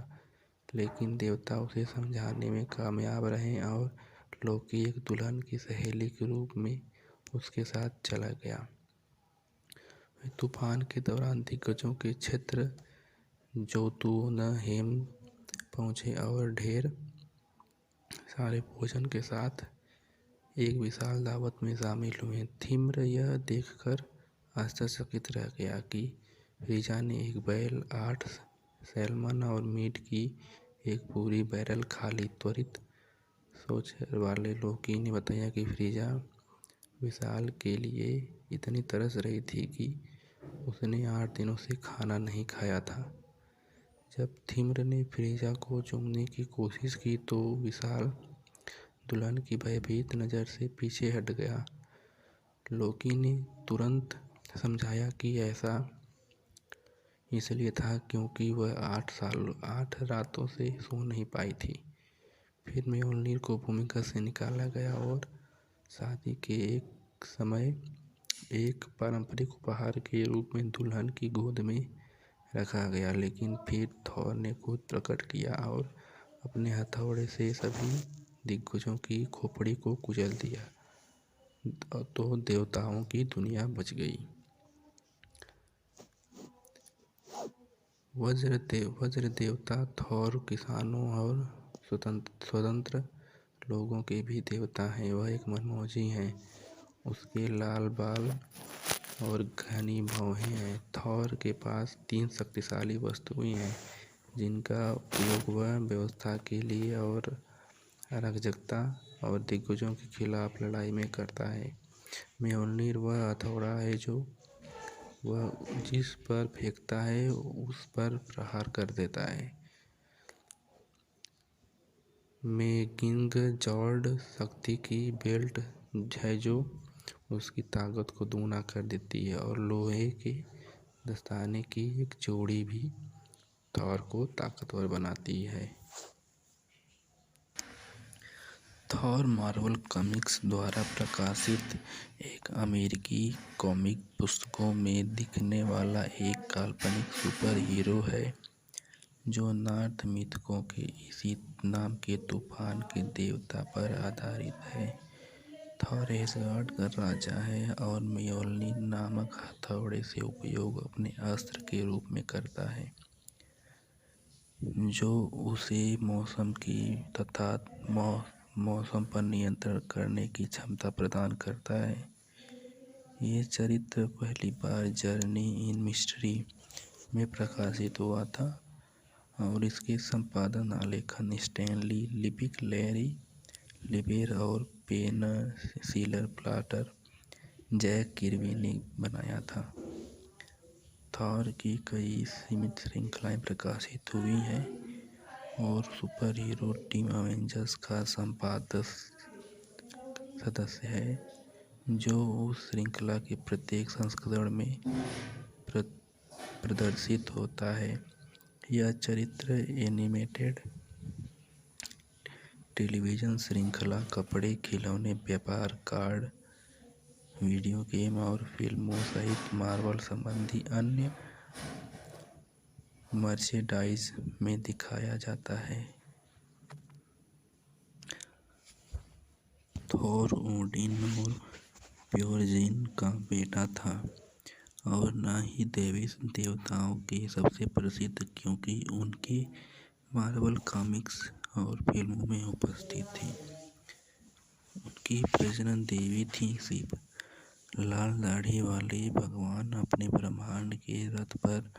लेकिन देवता उसे समझाने में कामयाब रहे और लोकी एक दुल्हन की सहेली के रूप में उसके साथ चला गया। तूफान के दौरान दिग्गजों के क्षेत्र जोतुनहेम पहुंचे और ढेर सारे भोजन के साथ एक विशाल दावत में शामिल हुए। थिम्र यह देखकर आश्चर्यचकित रह गया कि फ्रीजा ने एक बैल, 8 सैल्मन और मीट की एक पूरी बैरल खा ली। त्वरित सोच वाले लोकी ने बताया कि फ्रीजा विशाल के लिए इतनी तरस रही थी कि उसने 8 दिनों से खाना नहीं खाया था। जब थिम्र ने फ्रीजा को चूमने की कोशिश की तो विशाल दुल्हन की भयभीत नज़र से पीछे हट गया। लोकी ने तुरंत समझाया कि ऐसा इसलिए था क्योंकि वह 8 रातों से सो नहीं पाई थी। फिर म्योल्निर को भूमिगत से निकाला गया और शादी के एक समय एक पारंपरिक उपहार के रूप में दुल्हन की गोद में रखा गया। लेकिन फिर थॉर ने खुद प्रकट किया और अपने हथौड़े से सभी दिग्गजों की खोपड़ी को कुचल दिया, तो देवताओं की दुनिया बच गई। वज्र देवता थॉर किसानों और स्वतंत्र लोगों के भी देवता हैं। वह एक मनमौजी है। उसके लाल बाल और घनी भौहें हैं। थॉर के पास 3 शक्तिशाली वस्तुएं हैं जिनका उपयोग वह व्यवस्था के लिए और अराजकता और दिग्गजों के खिलाफ लड़ाई में करता है। म्योल्निर वह हथौड़ा है जो वह जिस पर फेंकता है उस पर प्रहार कर देता है। मेगिंग जॉर्ड शक्ति की बेल्ट है जो उसकी ताकत को दोगुना कर देती है, और लोहे के दस्ताने की एक जोड़ी भी थॉर को ताकतवर बनाती है। थॉर मार्वल कॉमिक्स द्वारा प्रकाशित एक अमेरिकी कॉमिक पुस्तकों में दिखने वाला एक काल्पनिक सुपर हीरो है जो नॉर्थ मिथकों के इसी नाम के तूफान के देवता पर आधारित है। थॉर एसगार्ड का राजा है और म्योल्निर नामक हथौड़े से उपयोग अपने अस्त्र के रूप में करता है जो उसे मौसम की तथा मौसम पर नियंत्रण करने की क्षमता प्रदान करता है। ये चरित्र पहली बार जर्नी इन मिस्ट्री में प्रकाशित हुआ था और इसके संपादन आलेखन स्टैनली लिपिक, लैरी लिबेर और पेनसिलर प्लाटर जैक किर्बी ने बनाया था। थॉर की कई सीमित श्रृंखलाएं प्रकाशित हुई हैं और सुपर हीरो टीम अवेंजर्स का संपादक सदस्य है जो उस श्रृंखला के प्रत्येक संस्करण में प्रदर्शित होता है। यह चरित्र एनिमेटेड टेलीविज़न श्रृंखला, कपड़े, खिलौने, व्यापार, कार्ड, वीडियो गेम और फिल्मों सहित मार्वल संबंधी अन्य मर्चेंडाइज में दिखाया जाता है। थोर ओडिन और ब्योरजिन का बेटा था और न ही दैवीय देवताओं के सबसे प्रसिद्ध क्योंकि उनके मार्वल कॉमिक्स और फिल्मों में उपस्थित थी। उनकी प्रजनन देवी थी शिव। लाल दाढ़ी वाले भगवान अपने ब्रह्मांड के रथ पर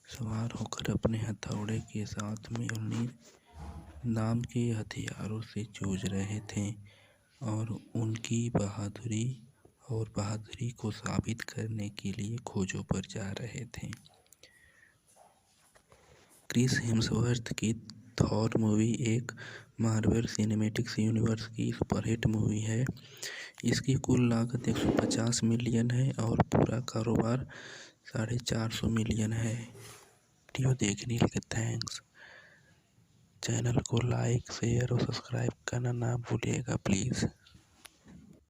सवार होकर अपने हथौड़े के साथ म्योल्निर नाम के हथियारों से जूझ रहे थे और उनकी बहादुरी को साबित करने के लिए खोजों पर जा रहे थे। क्रिस हेम्सवर्थ की थॉर मूवी एक मार्वल सिनेमैटिक यूनिवर्स की सुपरहिट मूवी है। इसकी कुल लागत 150 मिलियन है और पूरा कारोबार 450 मिलियन है। वीडियो देखने के लिए थैंक्स। चैनल को लाइक, शेयर और सब्सक्राइब करना ना भूलिएगा प्लीज़।